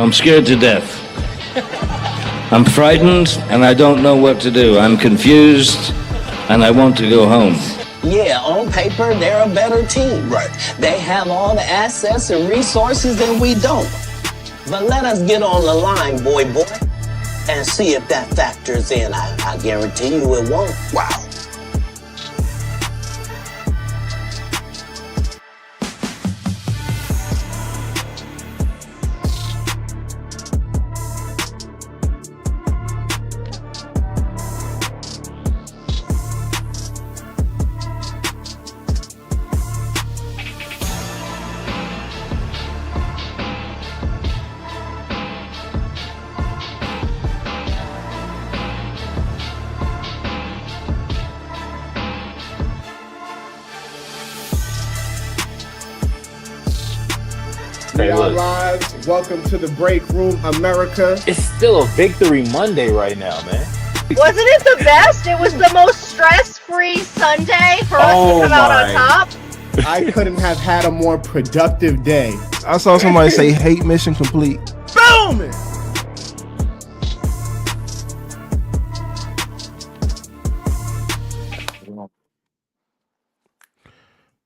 I'm scared to death. I'm frightened and I don't know what to do. I'm confused and I want to go home. Yeah, on paper, they're a better team. Right. They have all the assets and resources that we don't. But let us get on the line, boy, and see if that factors in. I guarantee you it won't. Wow. We are live. Welcome to the Breakroom, America. It's still a victory Monday right now, man. Wasn't it the best? It was the most stress-free Sunday for us to come out on top. I couldn't have had a more productive day. I saw somebody say hate mission complete. Boom!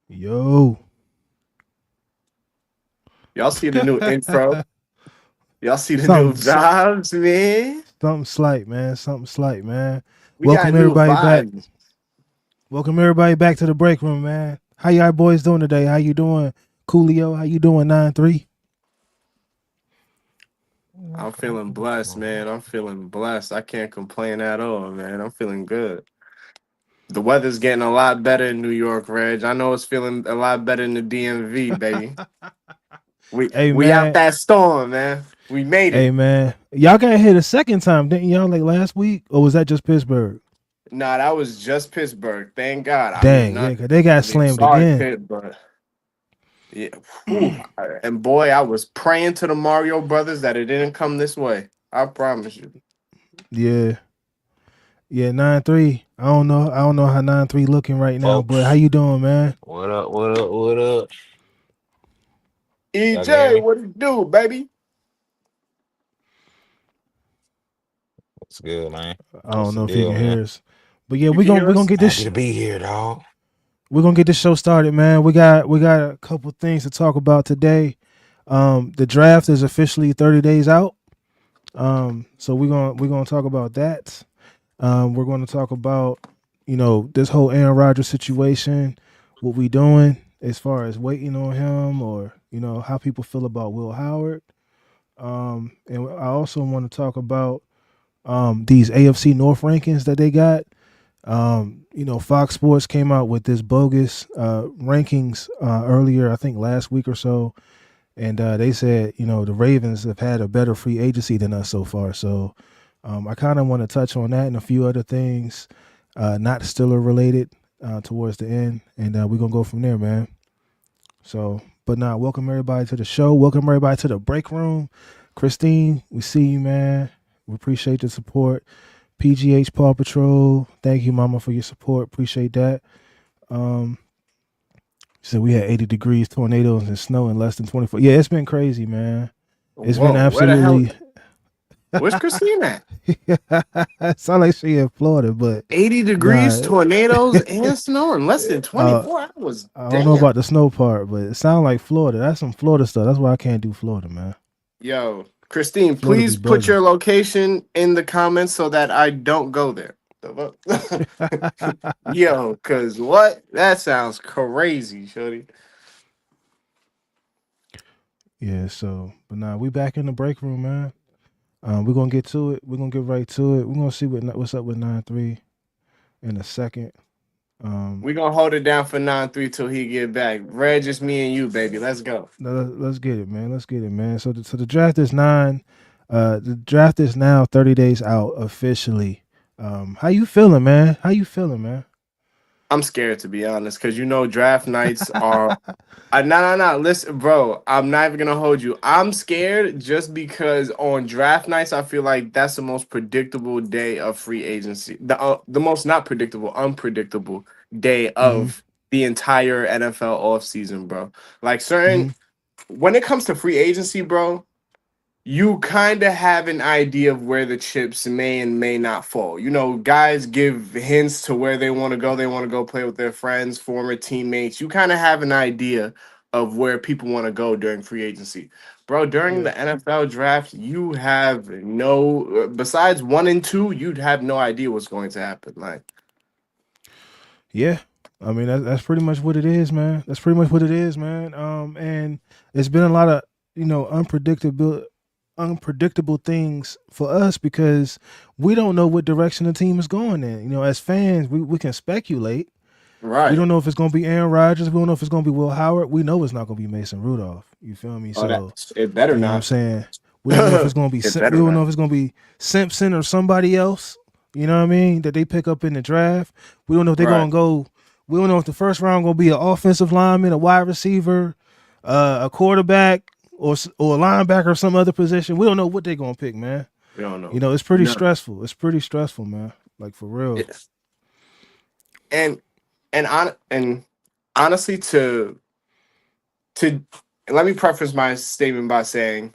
Yo. Y'all see the new intro? Y'all see the Something- new vibes, man? Something slight, man. Something slight, man. We got Welcome new everybody back. vibes. Welcome everybody back to the break room, man. How y'all boys doing today? How you doing? Coolio, how you doing? 9-3? I'm feeling blessed, man. I'm feeling blessed. I can't complain at all, man. I'm feeling good. The weather's getting a lot better in New York, Reg. I know it's feeling a lot better in the DMV, baby. We man. out that storm, man. We made it. Hey, man. Y'all got hit a second time, didn't y'all, like last week? Or was that just Pittsburgh? Nah, that was just Pittsburgh. Thank God. Dang, yeah, 'cause they got slammed again. Pitt, but yeah. Whew. And boy, I was praying to the Mario Brothers that it didn't come this way. I promise you. Yeah. Yeah, 9-3. I don't know how 9-3 looking right now, but how you doing, man? What up, what up, what up? EJ, what it do, baby? What's good, man? I don't What's know the if you deal, can hear man? us. But yeah, we're gonna get this Happy to be here, dog. we're gonna get this show started, man. We got a couple things to talk about today. The draft is officially 30 days out. So we're gonna talk about that. We're gonna talk about, this whole Aaron Rodgers situation, what we doing as far as waiting on him, or how people feel about Will Howard. And I also want to talk about these AFC North rankings that they got. Fox Sports came out with this bogus rankings earlier, I think last week or so, and they said the Ravens have had a better free agency than us so far. So I kind of want to touch on that and a few other things, not Steeler related, towards the end, and we're gonna go from there, man. So, but now, welcome everybody to the show. Welcome everybody to the break room. Christine, we see you, man. We appreciate the support. PGH Paw Patrol, thank you, Mama, for your support. Appreciate that. So we had 80 degrees, tornadoes, and snow in less than 24. Yeah, it's been crazy, man. It's been absolutely. Where's Christine at? It sounds like she in Florida, but 80 degrees, tornadoes, and snow in less than 24 hours. I don't know about the snow part, but it sounds like Florida. That's some Florida stuff. That's why I can't do Florida, man. Yo, Christine, Florida please be put bugging. your location in the comments so that I don't go there. Yo, cause what? That sounds crazy, shorty. Yeah, so, but nah, we back in the break room, man. We're gonna get to it. We're gonna get right to it. We're gonna see what's up with 9-3 in a second. We're gonna hold it down for 9-3 till he get back. Red, just me and you, baby. Let's go. Let's get it, man. Let's get it, man. So the draft is the draft is now 30 days out officially. How you feeling, man? I'm scared, to be honest, because draft nights are. No. Listen, bro, I'm not even gonna hold you. I'm scared just because on draft nights, I feel like that's the most predictable day of free agency. The most not predictable, unpredictable day of the entire NFL offseason, bro. Like when it comes to free agency, bro, you kind of have an idea of where the chips may and may not fall. You know, guys give hints to where they want to go. They want to go play with their friends, former teammates. You kind of have an idea of where people want to go during free agency. Bro, during Yeah. the NFL draft, you have no, besides 1 and 2, you'd have no idea what's going to happen. Like, Yeah. I mean, that's pretty much what it is, man. That's pretty much what it is, man. And it's been a lot of, unpredictable things for us because we don't know what direction the team is going in. You know, as fans, we can speculate. right. We don't know if it's going to be Aaron Rodgers. We don't know if it's going to be Will Howard. We know it's not going to be Mason Rudolph. You feel me? So It better you know what I'm not. saying? We don't know if it's going to be It we better don't know not. if it's going to be Simpson or somebody else. You know what I mean? That they pick up in the draft. We don't know if they're Right. going to go. We don't know if the first round going to be an offensive lineman, a wide receiver, a quarterback, or a linebacker or some other position. We don't know what they're going to pick, man. We don't know. You know, it's pretty No. stressful. It's pretty stressful, man. Like for real. Yes. And honestly, to let me preface my statement by saying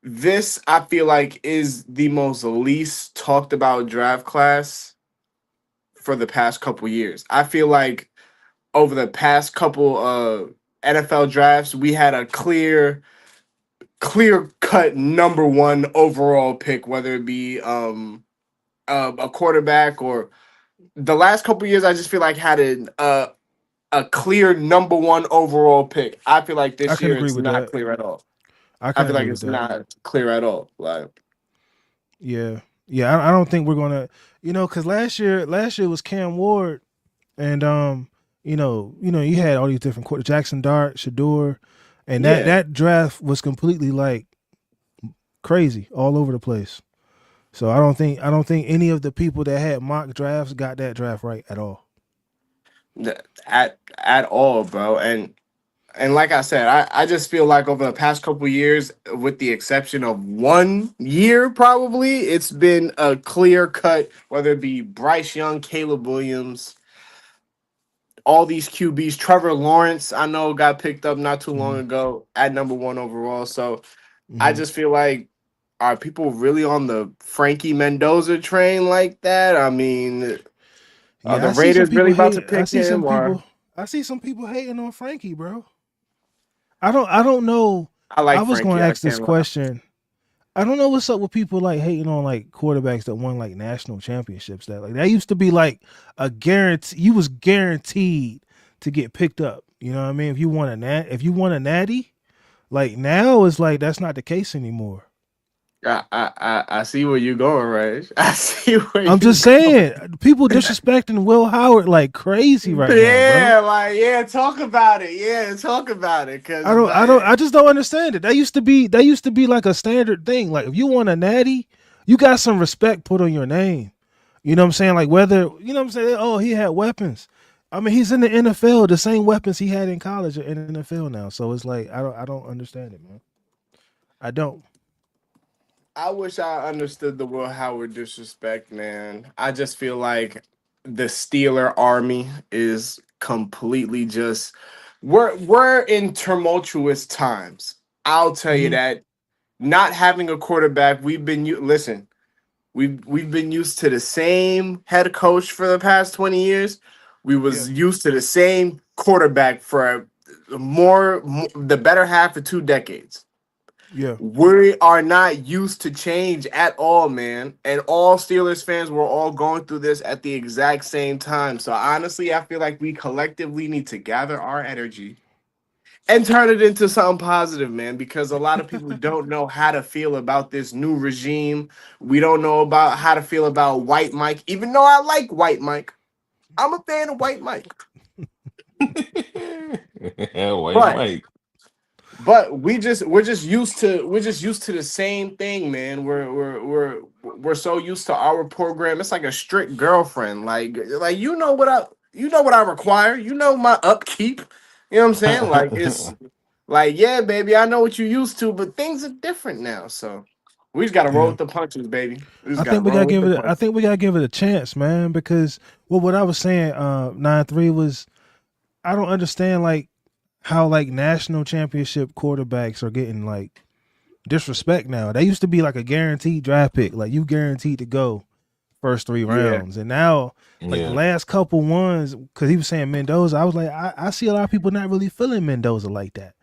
this, I feel like, is the most least talked about draft class for the past couple years. I feel like over the past couple NFL drafts, we had a clear cut number one overall pick, whether it be a quarterback or the last couple years. I just feel like had a clear number one overall pick. I feel like I this can year agree it's with not that. clear at all. I I can feel like agree with it's that. not clear at all. Like, Yeah. I don't think we're gonna, because last year was Cam Ward, and you had all these different quarter Jackson Dart, Shador, and Yeah. that draft was completely like crazy all over the place. So I don't think any of the people that had mock drafts got that draft right at all. at all, bro. And like I said, I just feel like over the past couple years, with the exception of 1 year, probably, it's been a clear cut, whether it be Bryce Young, Caleb Williams, all these QBs. Trevor Lawrence, I know, got picked up not too long ago at number one overall. So I Mhm. just feel like, are people really on the Frankie Mendoza train like that? I mean, are Yeah, the I see some Raiders people really about to hate. pick him? Or I see some people hating on Frankie, bro. I don't know. I I like was going Frankie. to I ask this can't lie. question. I don't know what's up with people like hating on like quarterbacks that won like national championships. That used to be like a guarantee. You was guaranteed to get picked up. You know what I mean? If you won a natty, like now it's like that's not the case anymore. I see where you're going, Raj. I see where I'm you just saying, people disrespecting Will Howard like crazy right now, bro. Yeah, like, yeah, talk about it. Yeah, talk about it. Cause I just don't understand it. That used to be like a standard thing. Like if you want a natty, you got some respect put on your name. You know what I'm saying? Like whether, you know what I'm saying? Oh, he had weapons. I mean, he's in the NFL, the same weapons he had in college are in the NFL now. So it's like I don't understand it, man. I don't. I wish I understood the Will Howard disrespect, man. I just feel like the Steeler army is completely just we're in tumultuous times. I'll tell you Mhm. that. Not having a quarterback, listen. We've been used to the same head coach for the past 20 years. We Yeah. was used to the same quarterback for the better half of 2 decades. Yeah. We are not used to change at all, man. And all Steelers fans were all going through this at the exact same time. So honestly, I feel like we collectively need to gather our energy and turn it into something positive, man, because a lot of people don't know how to feel about this new regime. We don't know about how to feel about White Mike, even though I like White Mike. I'm a fan of White Mike. Wait, But Mike. but we're just used to the same thing, man. We're so used to our program. It's like a strict girlfriend. Like you know what I require. You know my upkeep. You know what I'm saying? Like it's like, yeah, baby, I know what you used to, but things are different now. So we just gotta roll Yeah. with the punches, baby. We just I gotta think we roll gotta with give the it. I punches. think we gotta give it a chance, man. Because what I was saying, 9-3 was I don't understand like how like national championship quarterbacks are getting like disrespect now. They used to be like a guaranteed draft pick, like you guaranteed to go first three Yeah. rounds, and now like the Yeah. last couple ones, because he was saying Mendoza, I was like, I see a lot of people not really feeling Mendoza like that.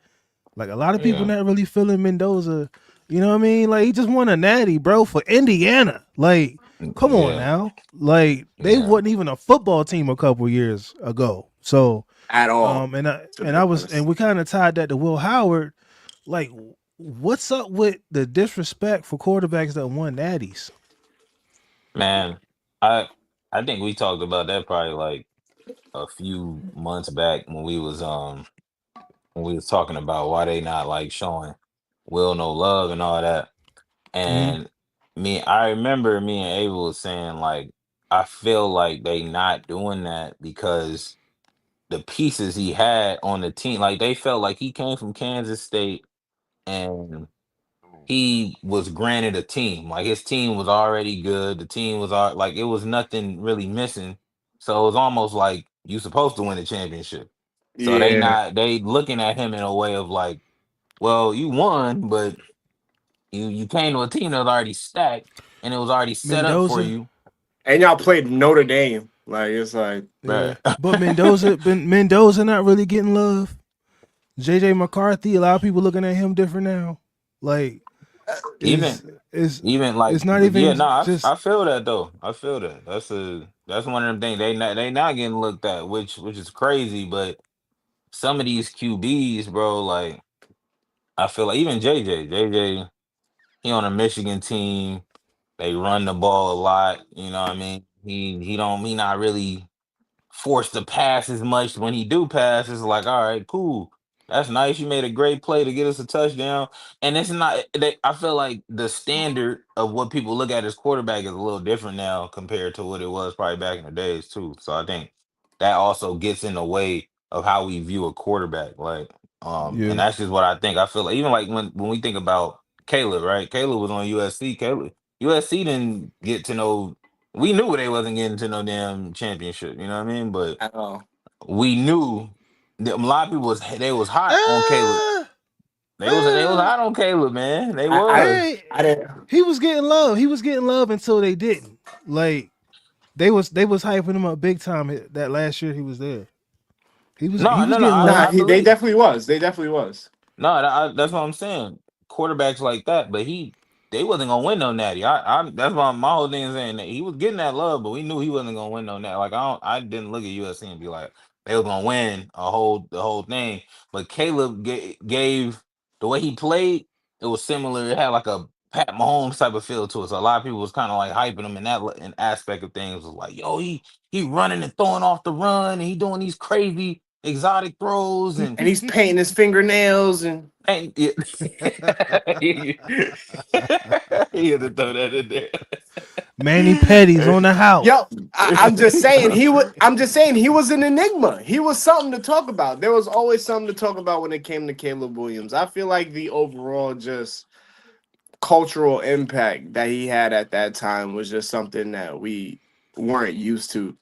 Like a lot of people Yeah. not really feeling Mendoza. You know what I mean? Like he just won a natty, bro, for Indiana. Like, come on Yeah. now. Like they Yeah. wasn't even a football team a couple years ago. So At all. and To be honest. we kind of tied that to Will Howard. Like, what's up with the disrespect for quarterbacks that won natties? Man, I I think we talked about that probably like a few months back when we was talking about why they not like showing Will no love and all that. Mm-hmm. And I remember me and Ava was saying like I feel like they not doing that because the pieces he had on the team, like they felt like he came from Kansas State and he was granted a team. Like his team was already good. The team was like it was nothing really missing. So it was almost like you supposed to win the championship. So Yeah. they looking at him in a way of like, well, you won, but you came to a team that was already stacked and it was already set up for Mendoza, you. And y'all played Notre Dame. Like it's like yeah, Right. but Mendoza not really getting love. JJ McCarthy, a lot of people looking at him different now. Like, even is is even like it's not but yeah, even no, just I feel that though. I feel that. That's one of them things they not getting looked at, which is crazy, but some of these QBs, bro, like I feel like even JJ, he on a Michigan team. They run the ball a lot. You know what I mean? He not really forced to pass as much. When he do pass, it's like, all right, cool. That's nice. You made a great play to get us a touchdown. And it's not I feel like the standard of what people look at as quarterback is a little different now compared to what it was probably back in the days too. So I think that also gets in the way of how we view a quarterback. Like, and yeah. that's just what I think. I feel like even like when we think about Caleb, right? Caleb was on USC. USC didn't get to know, we knew they wasn't getting to no damn championship, you know what I mean? But at all. we knew that a lot of people was hot on Caleb. Uh, They was uh, hot on Caleb, man. They I was. hey, I didn't. he was getting love. He was getting love until they didn't. Like they was hyping him up big time that last year he was there. He No, was no, no. getting Nah, love. I they believe. definitely was. They definitely was. No, that's what I'm saying. Quarterbacks like that, but they wasn't gonna win no natty. That's why my whole thing is saying that he was getting that love, but we knew he wasn't gonna win no natty. Like I didn't look at USC and be like they was gonna win the whole thing. But Caleb gave the way he played, it was similar. It had like a Pat Mahomes type of feel to it. So a lot of people was kind of like hyping him in that in aspect of things. Was like, yo, he running and throwing off the run, and he doing these crazy exotic throws and And he's painting his fingernails and Hey, yeah. He had to throw that in Manny Petty's on the yo, house. I'm just saying there. he was. I'm just saying he was an enigma. He was something to talk about. There was always something to talk about when it came to Caleb Williams. I feel like the overall just cultural impact that he had at that time was just something that we weren't used to.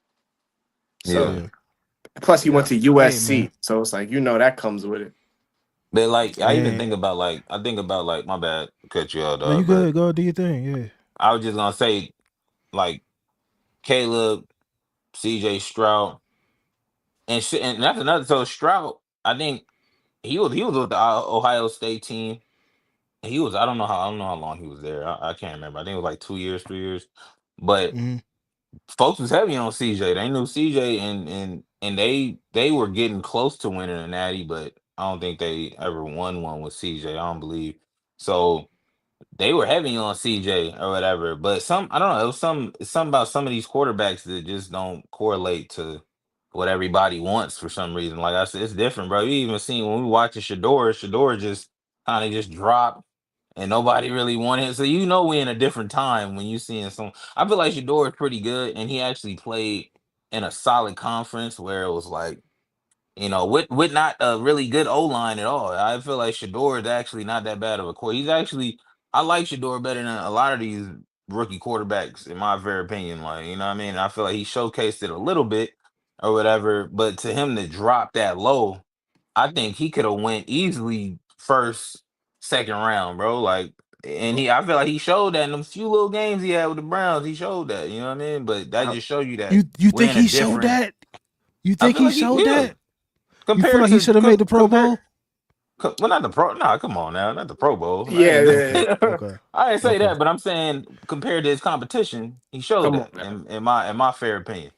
So Yeah, Yeah, plus he went yeah. to hey man, USC, so it's like that comes with it. But like, I even and think about my bad, to cut you out, no, you dog. But good. Go do your thing. Yeah. I was just gonna say, like Caleb, CJ Stroud, and shit, and that's another. So Stroud, I think he was with the Ohio State team. I don't know how long he was there. I can't remember. I think it was like 2 years, 3 years. But Mm-hmm. folks was heavy on CJ. They knew CJ, and they were getting close to winning a natty, but I don't think they ever won one with CJ. I don't believe. So they were heavy on CJ or whatever. But I don't know. It was something about some of these quarterbacks that just don't correlate to what everybody wants for some reason. Like I said, it's different, bro. You even seen when we watching Shador just kind of just dropped and nobody really wanted it. So we in a different time when you seeing some. I feel like Shador is pretty good, and he actually played in a solid conference where it was like, with not a really good O line at all. I feel like Shador is actually not that bad of a quarter. I like Shador better than a lot of these rookie quarterbacks, in my fair opinion. Like, you know what I mean? I feel like he showcased it a little bit or whatever, but to him to drop that low, I think he could have went easily first, second round, bro. Like, and I feel like he showed that in them few little games he had with the Browns. He showed that, you know what I mean? But that just show you that You we're think in a he showed different. that? You I think feel he like he showed yeah. that? You feel Compared like he to should have made the Pro compare. Bowl? Well, not the Pro. Nah, come on now, not the Pro Bowl. I Yeah, ain't. yeah, yeah. Okay. I didn't say Okay. that, but I'm saying compared to his competition, he showed Come on that. now. In my fair opinion.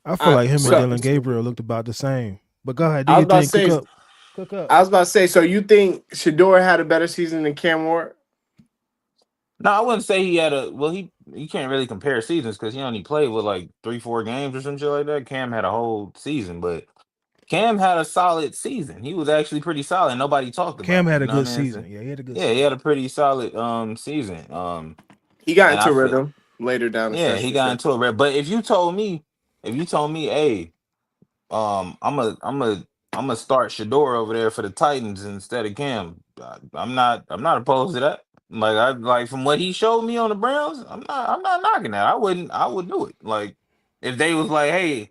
I All feel right, like him and But so Dylan Gabriel looked about the same. But go ahead, do I was your about to thing. Cook say, up. Cook up. so you think Shador had a better season than Cam Ward? no, I wouldn't say he had a. Well, he can't really compare seasons because he only played with like 3, 4 games or some shit like that. Cam had a whole season, but Cam had a solid season. He was actually pretty solid. Nobody talked Cam about it. had You a know what good I mean? So, season. Yeah, he had a good yeah, he had season. a pretty solid season. He got And I into feel rhythm later down the yeah, stretch he for got sure. into it. But if you told me, hey, I'm a start Shador over there for the Titans instead of Cam. I'm not opposed to that. Like I like from what he showed me on the Browns, I'm not knocking that. I would do it. Like if they was like, hey,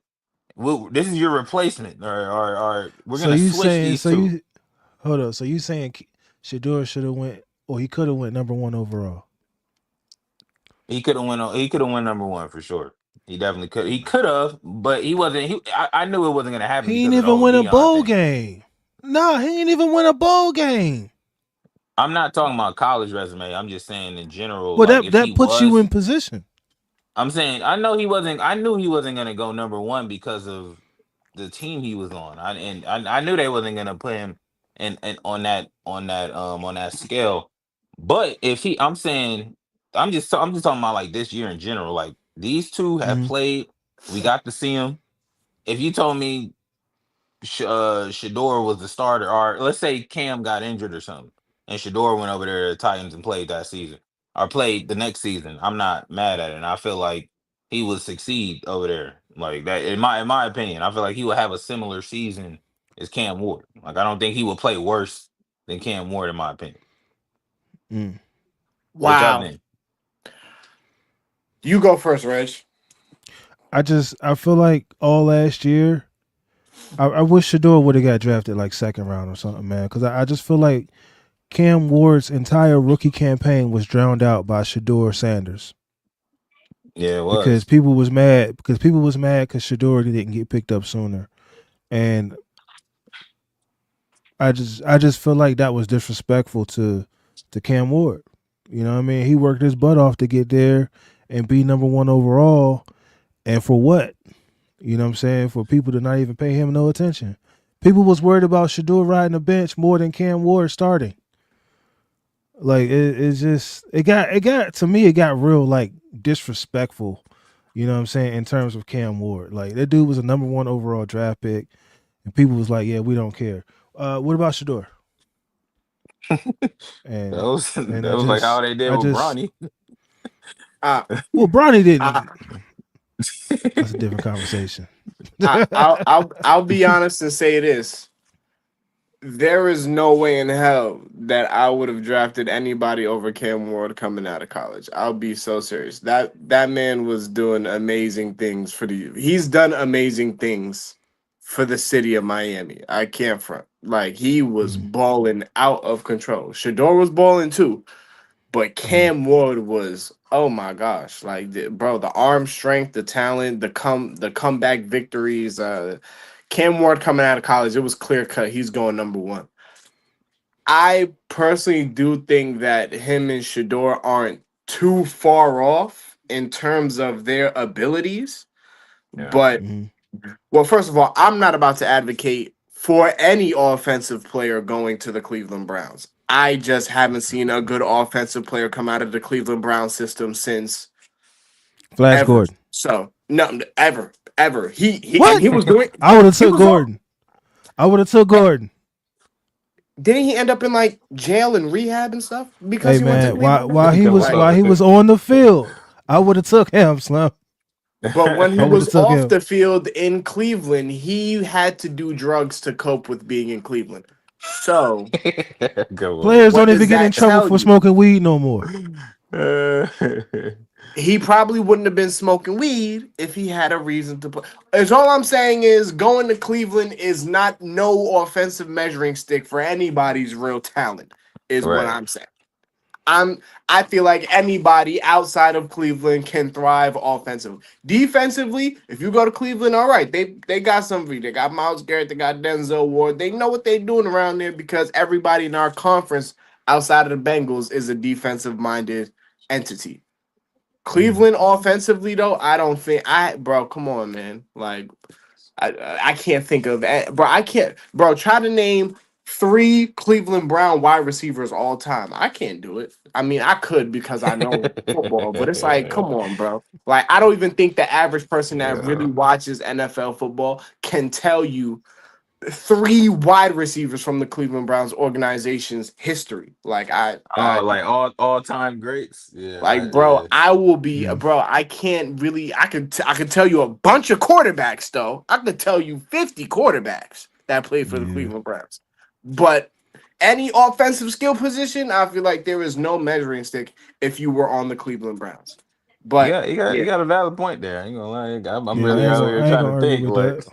this is your replacement, or we're So gonna you switch saying these two. hold up. So you saying Shador should have went or he could have went number 1 overall. He could have went number one for sure. He definitely could. He could have, but he wasn't. I knew it wasn't gonna happen He ain't because of the even whole win a Dion bowl thing. game. Nah, he ain't even win a bowl game. I'm not talking about college resume. I'm just saying in general. Well, Like that if he that puts you was, in position. I'm saying I know he wasn't. I knew he wasn't gonna go number one because of the team he was on. I knew they wasn't gonna put him in on that scale. But if he, I'm saying, I'm just talking about like this year in general. Like these two have Mhm. played. We got to see them. If you told me Shador was the starter, or let's say Cam got injured or something, and Shador went over there to the Titans and played that season, or played the next season, I'm not mad at it. And I feel like he would succeed over there, like that. In my opinion, I feel like he would have a similar season as Cam Ward. Like I don't think he would play worse than Cam Ward, in my opinion. Mm. What y'all Wow. think? You go first, Reg. I feel like all last year, I wish Shador would have got drafted like second round or something, man. Because I just feel like Cam Ward's entire rookie campaign was drowned out by Shador Sanders Yeah, it because was. people was mad because Shador didn't get picked up sooner, and I just feel like that was disrespectful to Cam Ward. You know what I mean? He worked his butt off to get there and be number 1 overall, and for what? You know what I'm saying? For people to not even pay him no attention. People was worried about Shador riding the bench more than Cam Ward starting. Like it's just it got to me it got real like disrespectful. You know what I'm saying in terms of Cam Ward. Like that dude was a number 1 overall draft pick, and people was like, yeah, we don't care. What about Shador? That And was and that was like how they did I with just Bronny. Uh, well, Bronny I, didn't. That's a different conversation. I'll be honest and say this. There is no way in hell that I would have drafted anybody over Cam Ward coming out of college. I'll be so serious. That man was doing amazing things for the. He's done amazing things for the city of Miami. I can't front. Like he was Mhm, balling out of control. Shador was balling too, but mhm. Cam Ward was. Oh my gosh! Like bro, the arm strength, the talent, the comeback victories. Cam Ward coming out of college, it was clear cut. He's going number one. I personally do think that him and Shador aren't too far off in terms of their abilities. Yeah. But, Mhm. well, first of all, I'm not about to advocate for any offensive player going to the Cleveland Browns. I just haven't seen a good offensive player come out of the Cleveland Browns system since Flash ever. Gordon. So, no, ever. He and What? he was doing. I would have He took was all. Gordon. I would have took Gordon. Didn't he end up in like jail and rehab and stuff because Hey he went to man, Cleveland? while he Because was of Like, while he was COVID. on the field, I would have took him, Slim. but when he I would have was took off him. the field in Cleveland, he had to do drugs to cope with being in Cleveland. So, Good one. Players what don't even does get in that trouble tell for you? smoking weed no more. Uh, He probably wouldn't have been smoking weed if he had a reason to play. As all I'm saying is, going to Cleveland is not no offensive measuring stick for anybody's real talent. is what Right. I'm saying. I feel like anybody outside of Cleveland can thrive offensively. Defensively, if you go to Cleveland, all right, they got somebody. They got Myles Garrett, they got Denzel Ward. They know what they're doing around there because everybody in our conference outside of the Bengals is a defensive-minded entity. Cleveland offensively, though, I don't think bro, come on, man. Like, I can't think of bro. I can't, bro. Try to name 3 Cleveland Brown wide receivers all time. I can't do it. I mean, I could because I know football, but it's like, come on, bro. Like, I don't even think the average person that really Yeah. watches NFL football can tell you 3 wide receivers from the Cleveland Browns organization's history. Like, Oh, like all time greats. like, bro, I will be, Yeah. bro. I can't really. I could tell you a bunch of quarterbacks, though. I could tell you 50 quarterbacks that played for the Yeah. Cleveland Browns. But any offensive skill position, I feel like there is no measuring stick if you were on the Cleveland Browns. But You got a valid point there. I ain't gonna lie. I'm Yeah, really out here I ain't trying gonna to argue think with like that.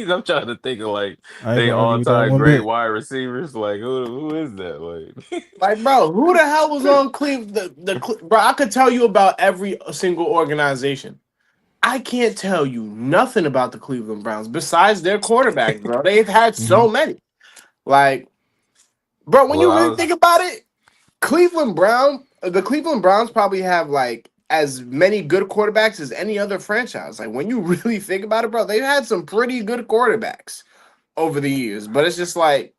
I'm trying to think of like I ain't they gonna argue all with that time one great bit. wide receivers. Like who is that? Like like, bro, who the hell was on Cleveland? Bro, I could tell you about every single organization. I can't tell you nothing about the Cleveland Browns besides their quarterbacks, bro. They've had Hmm. so many. Like, bro, when well, you I really was think about it, the Cleveland Browns probably have like as many good quarterbacks as any other franchise. Like, when you really think about it, bro, they've had some pretty good quarterbacks over the years. But it's just like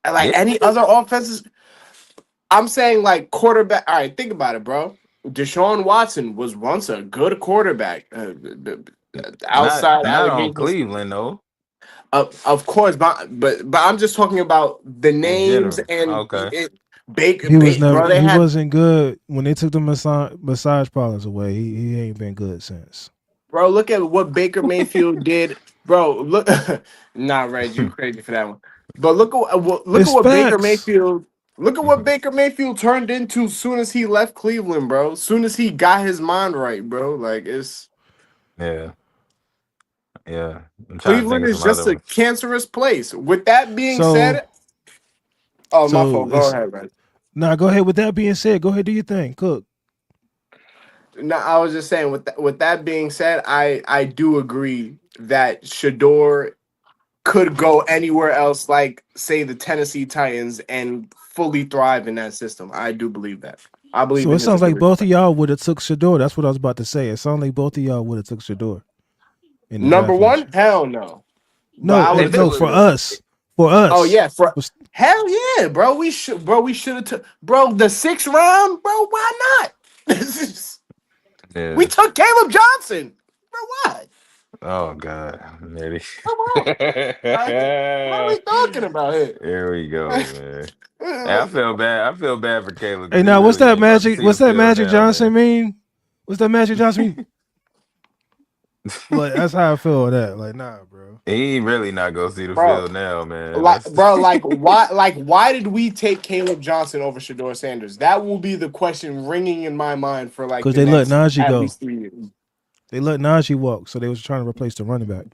yeah. any other offenses. I'm saying like quarterback. All right, think about it, bro. Deshaun Watson was once a good quarterback. Outside Not on allegations, Cleveland though. of course, but I'm just talking about the In names general. and Okay. He was never. bro. They He had wasn't good when they took the massage parlors away. He ain't been good since. bro. Look at what Baker Mayfield did, bro. Look, nah, Reg, you crazy for that one. But look at It's what Baker facts. Mayfield. Look at what Baker Mayfield turned into soon as he left Cleveland, bro. Soon as he got his mind right, bro. Like it's. Yeah. Yeah. I'm trying to think Cleveland of is some just other a ones. cancerous place. With that being So said, oh my so fault. Go it's ahead, man. now. Go ahead. With that being said, go ahead, do your thing. Cook. No, I was just saying. With that being said, I do agree that Shador could go anywhere else, like say the Tennessee Titans, and fully thrive in that system. I do believe that. I believe So in it his sounds like ability. both of y'all would have took Shador. That's what I was about to say. It sounds like both of y'all would have took Shador in the Number draft last one, year. hell no. But No, I would no, put. for us, for Oh us. yeah, for Was- hell yeah, bro. We should have took bro the 6th round, bro. Why not? We Yeah. took Caleb Johnson. Bro, why? Oh God. Maybe. Come on. Like, what are we talking about here? Here we go, man. Hey, I feel bad. I feel bad for Caleb Hey, because he now what's really that ain't about to magic? see the What's that field Magic now, Johnson man. mean? What's that Magic Johnson mean? Like that's how I feel with that. Like nah, bro. He really not gonna see the Bro, field now, man. like That's bro, why did we take Caleb Johnson over Shador Sanders? That will be the question ringing in my mind for like Because the they let next Najee at go. least 3 years. They let Najee walk, so they was trying to replace the running back.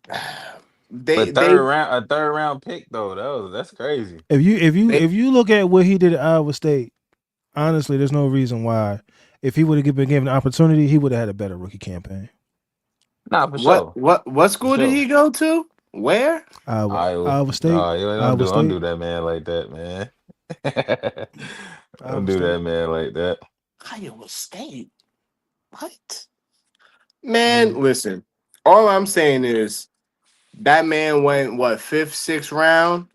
but They a third round pick though. That's crazy. they If you look at what he did at Iowa State, honestly, there's no reason why. If he would have been given an opportunity, he would have had a better rookie campaign. Nah, for sure. what For school did sure. he go to? Where? Iowa. Iowa State, Oh, yeah, Iowa don't State, do that man like that, man. Don't Iowa do that State. man like that. Iowa State. What? Yeah. Man, listen. All I'm saying is that man went what 5th, 6th round.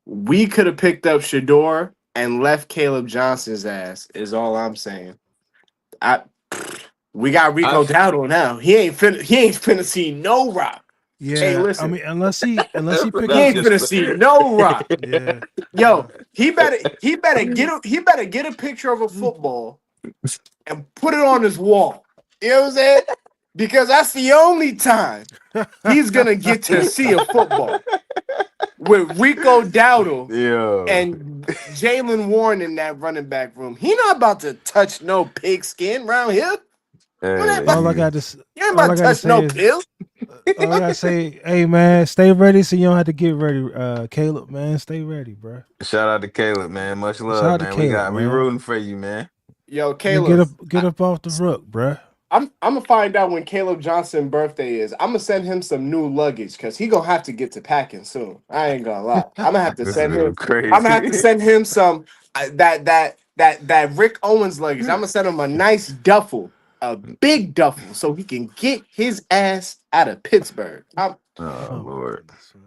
We could have picked up Shador and left Caleb Johnson's ass. Is all I'm saying. We got I Rico Dowdle now. He ain't finna see no rock. Hey, Yeah, I listen, mean, unless he pick he up ain't some, finna see no rock. yeah, Yo, he better get a picture of a football and put it on his wall. You know what I'm saying? Because that's the only time he's gonna get to see a football with Rico Dowdle yeah. and Jalen Warren in that running back room. He not about to touch no pigskin around here. All I got to You ain't all about I to got to touch say no is pill. all I gotta say, hey man, stay ready so you don't have to get ready. Caleb, man, stay ready, bro. Shout out to Caleb, man. Much Shout love, out to man. Caleb, We man. rooting for you, man. Yo, Man, Caleb. get up off the rook, bruh. I'm gonna find out when Caleb Johnson's birthday is. I'm gonna send him some new luggage because he gonna have to get to packing soon. I ain't gonna lie. I'm gonna have to This is send him. I'm gonna have to crazy. send him some that Rick Owens luggage. I'm gonna send him a nice duffel, a big duffel, so he can get his ass out of Pittsburgh. Oh Oh my Lord. goodness, man.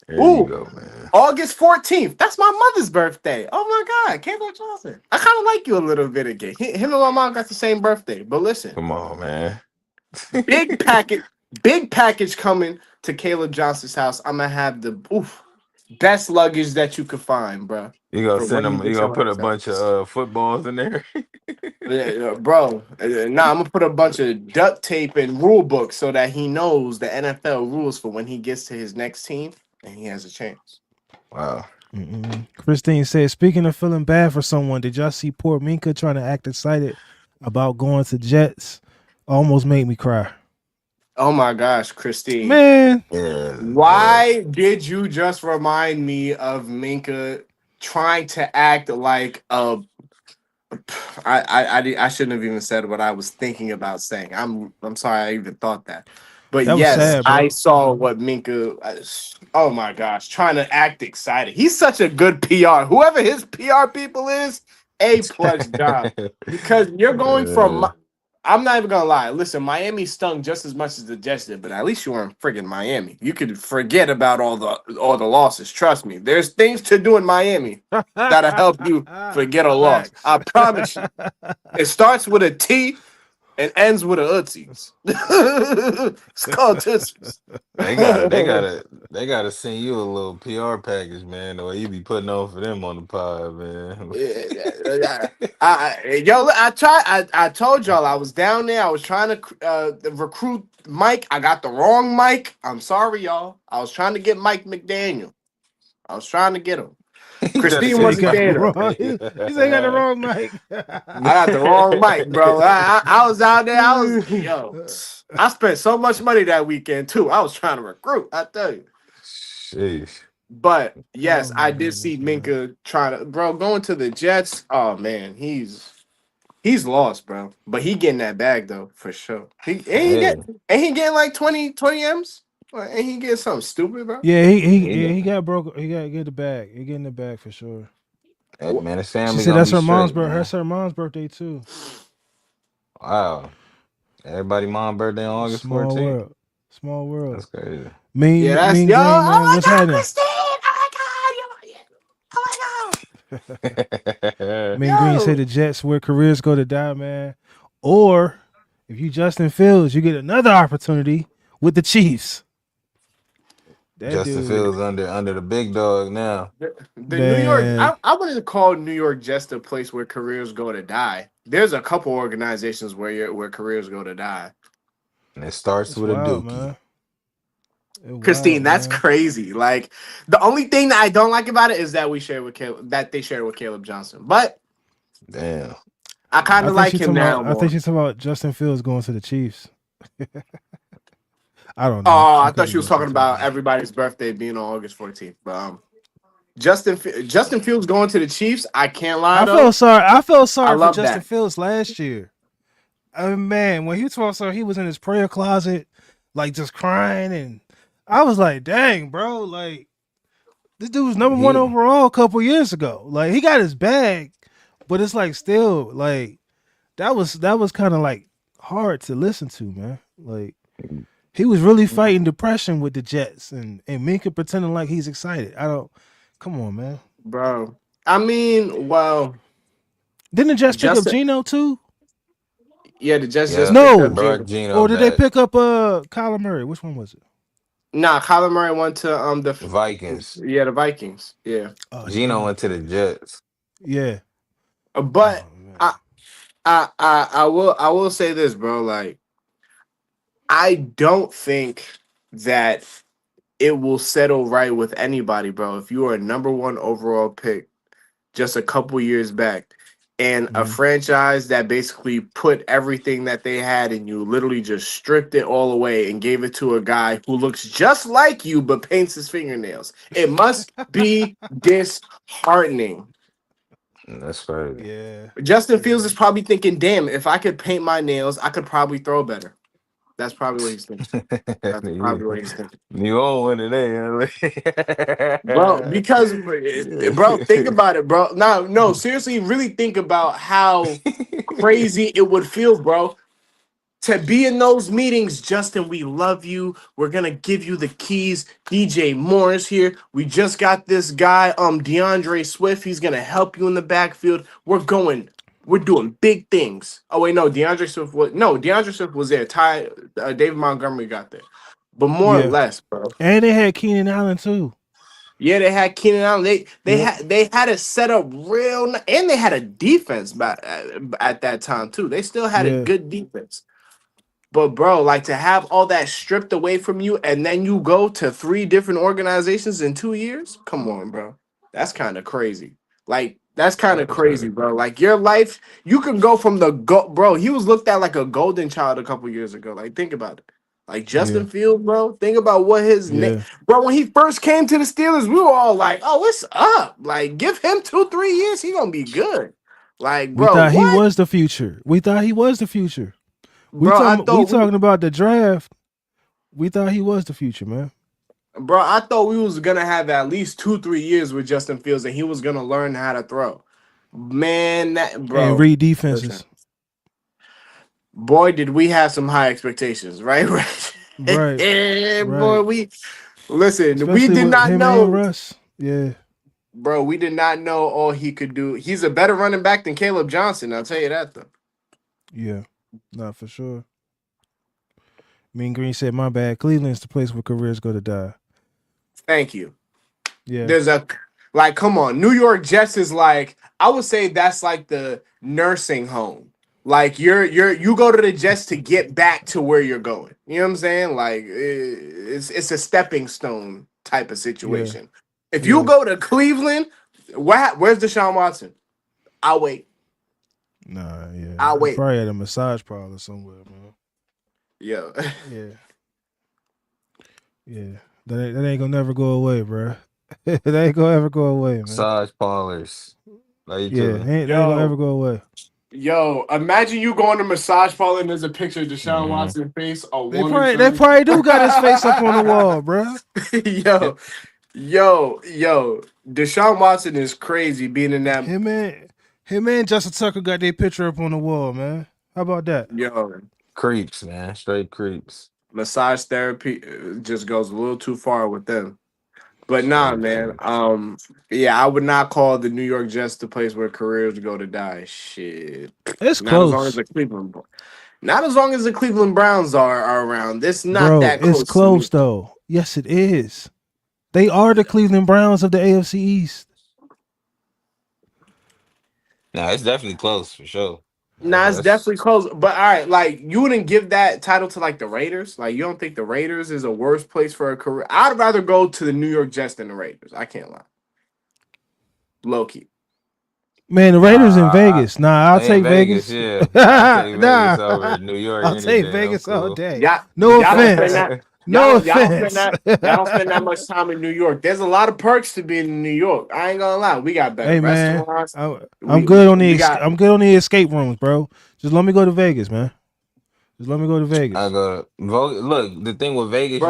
There you Ooh, go, man. August 14th. That's my mother's birthday. Oh my God, Caleb Johnson. I kind of like you a little bit again. Him and my mom got the same birthday. But listen. Come on, man. Big package, big package coming to Caleb Johnson's house. I'm gonna have the best luggage that you could find, bro. You gonna For send when he him? You gets gonna your put a ass out. bunch of footballs in there? Yeah, bro. Nah, I'm gonna put a bunch of duct tape and rule books so that he knows the NFL rules for when he gets to his next team and he has a chance. Wow. Christine said, speaking of feeling bad for someone, did y'all see poor Minka trying to act excited about going to Jets? Almost made me cry. Oh my gosh, Christine. Man, Yeah. Why did you just remind me of Minka trying to act like a I shouldn't have even said what I was thinking about saying. I'm sorry I even thought that. But that was yes, sad, I bro. saw what Minka. Oh my gosh, trying to act excited. He's such a good PR. Whoever his PR people is, A+ job. Because you're going from. Yeah. I'm not even gonna lie. Listen, Miami stung just as much as the Jets did, but at least you weren't friggin' Miami. You could forget about all the losses. Trust me. There's things to do in Miami that'll help you forget a loss. Facts. I promise you. It starts with a T and ends with a Utsies. It's called Tootsies. They gotta send you a little PR package, man. The way you be putting on for them on the pod, man. I tried. I told y'all I was down there. I was trying to recruit Mike. I got the wrong Mike. I'm sorry, y'all. I was trying to get Mike McDaniel. I was trying to get him. You gotta He Christine said he send wasn't got the there something. though. wrong. He said he got the wrong mic. I got the wrong mic, bro. I was out there. I spent so much money that weekend too. I was trying to recruit. I tell you. Sheesh. But yes, Oh I my did see goodness, man. Minka trying to, bro, going to the Jets. Oh man, he's lost, bro. But he getting that bag though for sure. Hey, Ain't he getting like 20 M's? Or ain't he getting something stupid, bro? Yeah, he he go. got broke. He got to get the bag. He getting the bag for sure. Hey, man, his She family said gonna that's be her mom's straight, birthday. man. That's her mom's birthday too. Wow. Everybody mom birthday on August Small 14th. world. Small world. That's crazy. Yeah, that's Mean yo. Green, Oh man. my What's God, happening? Christine! Oh my God! Oh my God! Mean Green said Yo, the Jets where careers go to die, man. Or if you Justin Fields, you get another opportunity with the Chiefs. That Justin dude, Fields under the big dog now. the New York. man. I wouldn't call New York just a place where careers go to die. There's a couple organizations where careers go to die. And it starts It's with a wild, dookie. man. It's Christine, wild, that's man. crazy. Like the only thing that I don't like about it is that we share with Caleb, that they share with Caleb Johnson. But Damn. I kind I of think like she's him talking now about. I think more. she's talking about Justin Fields going to the Chiefs. I don't know. Oh, I I could thought be she was what she's talking talking about about. everybody's birthday being on August 14th. But Justin Fields going to the Chiefs. I can't lie I though. felt sorry. I felt I sorry for love Justin that, Fields last year. I mean, man, when he told us he was in his prayer closet, like just crying, and I was like, "Dang, bro! Like this dude was number 1 He overall a couple years ago. Like he got his bag, but it's like still like that was kind of like hard to listen to, man. Like he was really fighting depression with the Jets, and Minka pretending like he's excited. I don't. Come on, man. bro. I mean, well, Didn't the Jets pick up Justin. Geno too? Yeah, the Jets just Yep. picked up No, Brought Gino. Gino or did they back. pick up Kyler Murray? Which one was it? Nah, Kyler Murray went to Vikings. the Vikings. Yeah, Oh, he Gino did. went to the Jets. Yeah. but Oh I man. I will say this, bro. Like I don't think that it will settle right with anybody, bro. If you are a number 1 overall pick just a couple years back, and a franchise that basically put everything that they had in you, literally just stripped it all away and gave it to a guy who looks just like you but paints his fingernails. It must be disheartening. That's crazy. Yeah. Justin Fields is probably thinking, damn, if I could paint my nails, I could probably throw better. That's probably what he's thinking. That's probably what he's thinking. You on one today, Bro, because, bro, think about it, bro. No, seriously, really think about how crazy it would feel, bro. To be in those meetings, Justin, we love you. We're gonna give you the keys. DJ Moore's here. We just got this guy, DeAndre Swift. He's gonna help you in the backfield. We're doing big things. Oh wait, no, DeAndre Swift was there. David Montgomery got there, but more or less, bro. And they had Keenan Allen too. Yeah, they had Keenan Allen. They had it set up real, and they had a defense at that time too. They still had a good defense. But bro, like to have all that stripped away from you, and then you go to 3 different organizations in 2 years. Come on, bro. That's kind of crazy. Like that's kind of crazy, bro. Like your life, you can go from bro. He was looked at like a golden child a couple years ago. Like think about it. Like Justin Fields, bro. Think about what his name, bro. When he first came to the Steelers, we were all like, "Oh, what's up?" Like, give him 2-3 years, he gonna be good. Like, bro, we thought he was the future. We talking about the draft. We thought he was the future, man. Bro, I thought we was gonna have at least 2-3 years with Justin Fields, and he was gonna learn how to throw. Man, bro, and read defenses. Listen. Boy, did we have some high expectations, right? Right. Boy, we listen. Especially we did not know. Russ. Yeah, bro, we did not know all he could do. He's a better running back than Caleb Johnson. I'll tell you that though. Yeah, not for sure. Mean Green said, "My bad. Cleveland's the place where careers go to die." Thank you. Yeah, there's come on. New York Jets is like, I would say that's like the nursing home. Like you go to the Jets to get back to where you're going. You know what I'm saying? Like it's a stepping stone type of situation. Yeah. If you go to Cleveland, where's Deshaun Watson? I'll wait. Nah, yeah. I'll wait. Probably at a massage parlor somewhere, man. Yeah. Yeah. That ain't gonna never go away, bro. It ain't gonna ever go away, man. Massage parlors. Like, ain't gonna ever go away. Yo, imagine you going to massage parlor and there's a picture of Deshaun Watson's face. They probably do got his face up on the wall, bro. Yo, Deshaun Watson is crazy being in that. Him and Justin Tucker got their picture up on the wall, man. How about that? Yo, creeps, man, straight creeps. Massage therapy just goes a little too far with them. But nah, man. I would not call the New York Jets the place where careers go to die. Shit, it's not close. As long as the Cleveland Browns are around. This not that close. It's close though. Yes, it is. They are the Cleveland Browns of the AFC East. Nah, it's definitely close for sure. Nah, it's definitely close. But all right, like you wouldn't give that title to like the Raiders. Like you don't think the Raiders is a worse place for a career? I'd rather go to the New York Jets than the Raiders. I can't lie. Low key. Man, the Raiders in Vegas. Nah, I'll take Vegas. Yeah, I'll take Vegas over New York. I'll take Vegas all day. Yeah, no offense. No offense. Y'all don't spend that much time in New York. There's a lot of perks to being in New York. I ain't gonna lie. We got better restaurants. I'm good on the escape rooms, bro. Just let me go to Vegas, man. Just let me go to Vegas. Look, the thing with Vegas,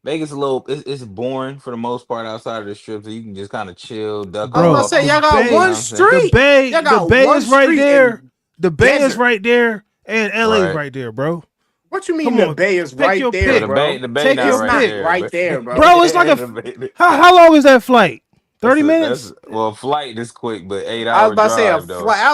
Vegas it's boring for the most part outside of the strip, so you can just kind of chill, duck off. I was gonna say y'all got one street. The Bay is right there. The Bay is right there, and LA right there, bro. What you mean the Bay is right there, bro? The Bay not right there, bro. Bro, it's like how long is that flight? 30 minutes? Flight is quick, but 8 hours. I was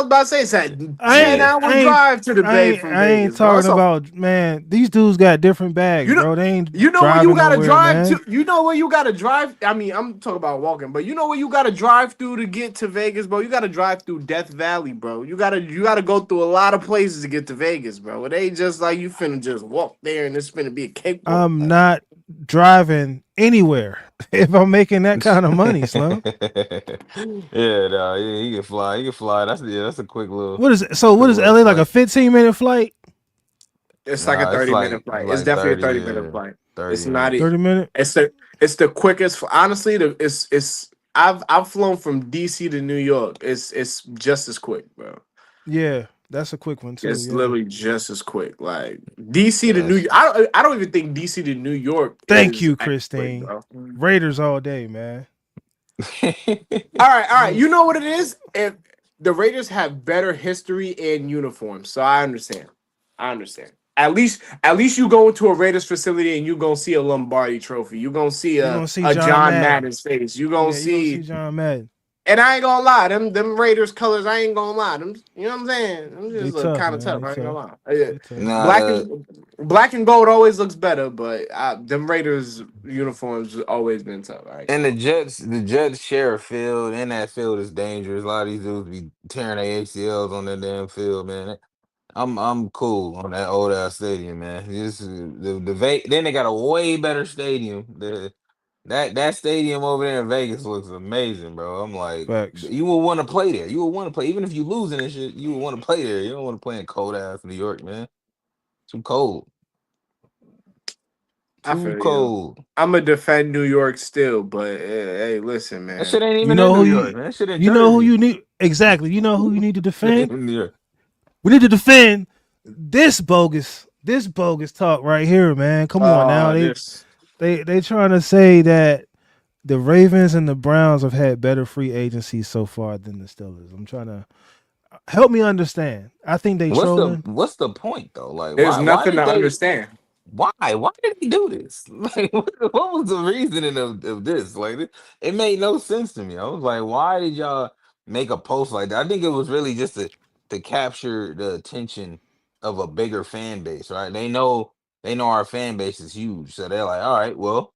about to say it's a 10-hour drive to the Bay from Vegas. I ain't talking about, man. These dudes got different bags, bro. They ain't. You know where you gotta drive to? You know where you gotta drive? I mean, I'm talking about walking, but you know where you gotta drive through to get to Vegas, bro? You gotta drive through Death Valley, bro. You gotta go through a lot of places to get to Vegas, bro. It ain't just like you finna just walk there and it's finna be a cakewalk. I'm not driving anywhere if I'm making that kind of money, Slim. Yeah, no, yeah, he can fly. He can fly. That's a quick little, What is it? So what quick is little LA like a flight. 15-minute flight? It's like a Nah, it's 30-minute like flight. It's definitely a 30, 30-minute yeah, flight. It's 30 not. minutes. 30-minute? It's the quickest. Honestly, it's. I've flown from DC to New York. It's just as quick, bro. Yeah, that's a quick one too. It's Yeah. literally just as quick. Like DC to New Yes. York. I don't even think DC to New York Thank is you, as quick, Christine. bro. Raiders all day, man. All right. You know what it is? If the Raiders have better history and uniforms, so I understand. At least you go into a Raiders facility and you gonna see a Lombardi trophy. You gonna see You're gonna see a John John Madden. Madden's face. You gonna Yeah, you're gonna see see. John Madden. And I ain't gonna lie, them Raiders colors, I ain't gonna lie. Them, you know what I'm saying? Them They just look tough, kind of man. tough. They I ain't gonna tough. lie. Yeah. They tough. Nah, Black and gold always looks better, but them Raiders uniforms always been tough. I ain't and gonna lie. the Jets share a field, and that field is dangerous. A lot of these dudes be tearing their ACLs on that damn field, man. I'm cool on that old ass stadium, man. Then they got a way better stadium. That stadium over there in Vegas looks amazing, bro. I'm like, Facts. you will want to play there. You will want to play, even if you losing and shit. You will want to play there. You don't want to play in cold ass New York, man. Too cold. I Too feel you. cold. I'm gonna defend New York still, but hey, listen, That shit man. ain't You even in know New who York, man. That shit in you know who Jersey. you need exactly. You know who you need to It ain't defend? in New York. We need to defend this bogus talk right here, man. Come on now. This They trying to say that the Ravens and the Browns have had better free agency so far than the Steelers. I'm trying to help me understand. I think they trolling. What's the point though? Like, there's why nothing did to they? understand. Why did he do this? Like, what was the reasoning of this? Like, it made no sense to me. I was like, why did y'all make a post like that? I think it was really just to capture the attention of a bigger fan base, right? They know our fan base is huge, so they're like, all right, well,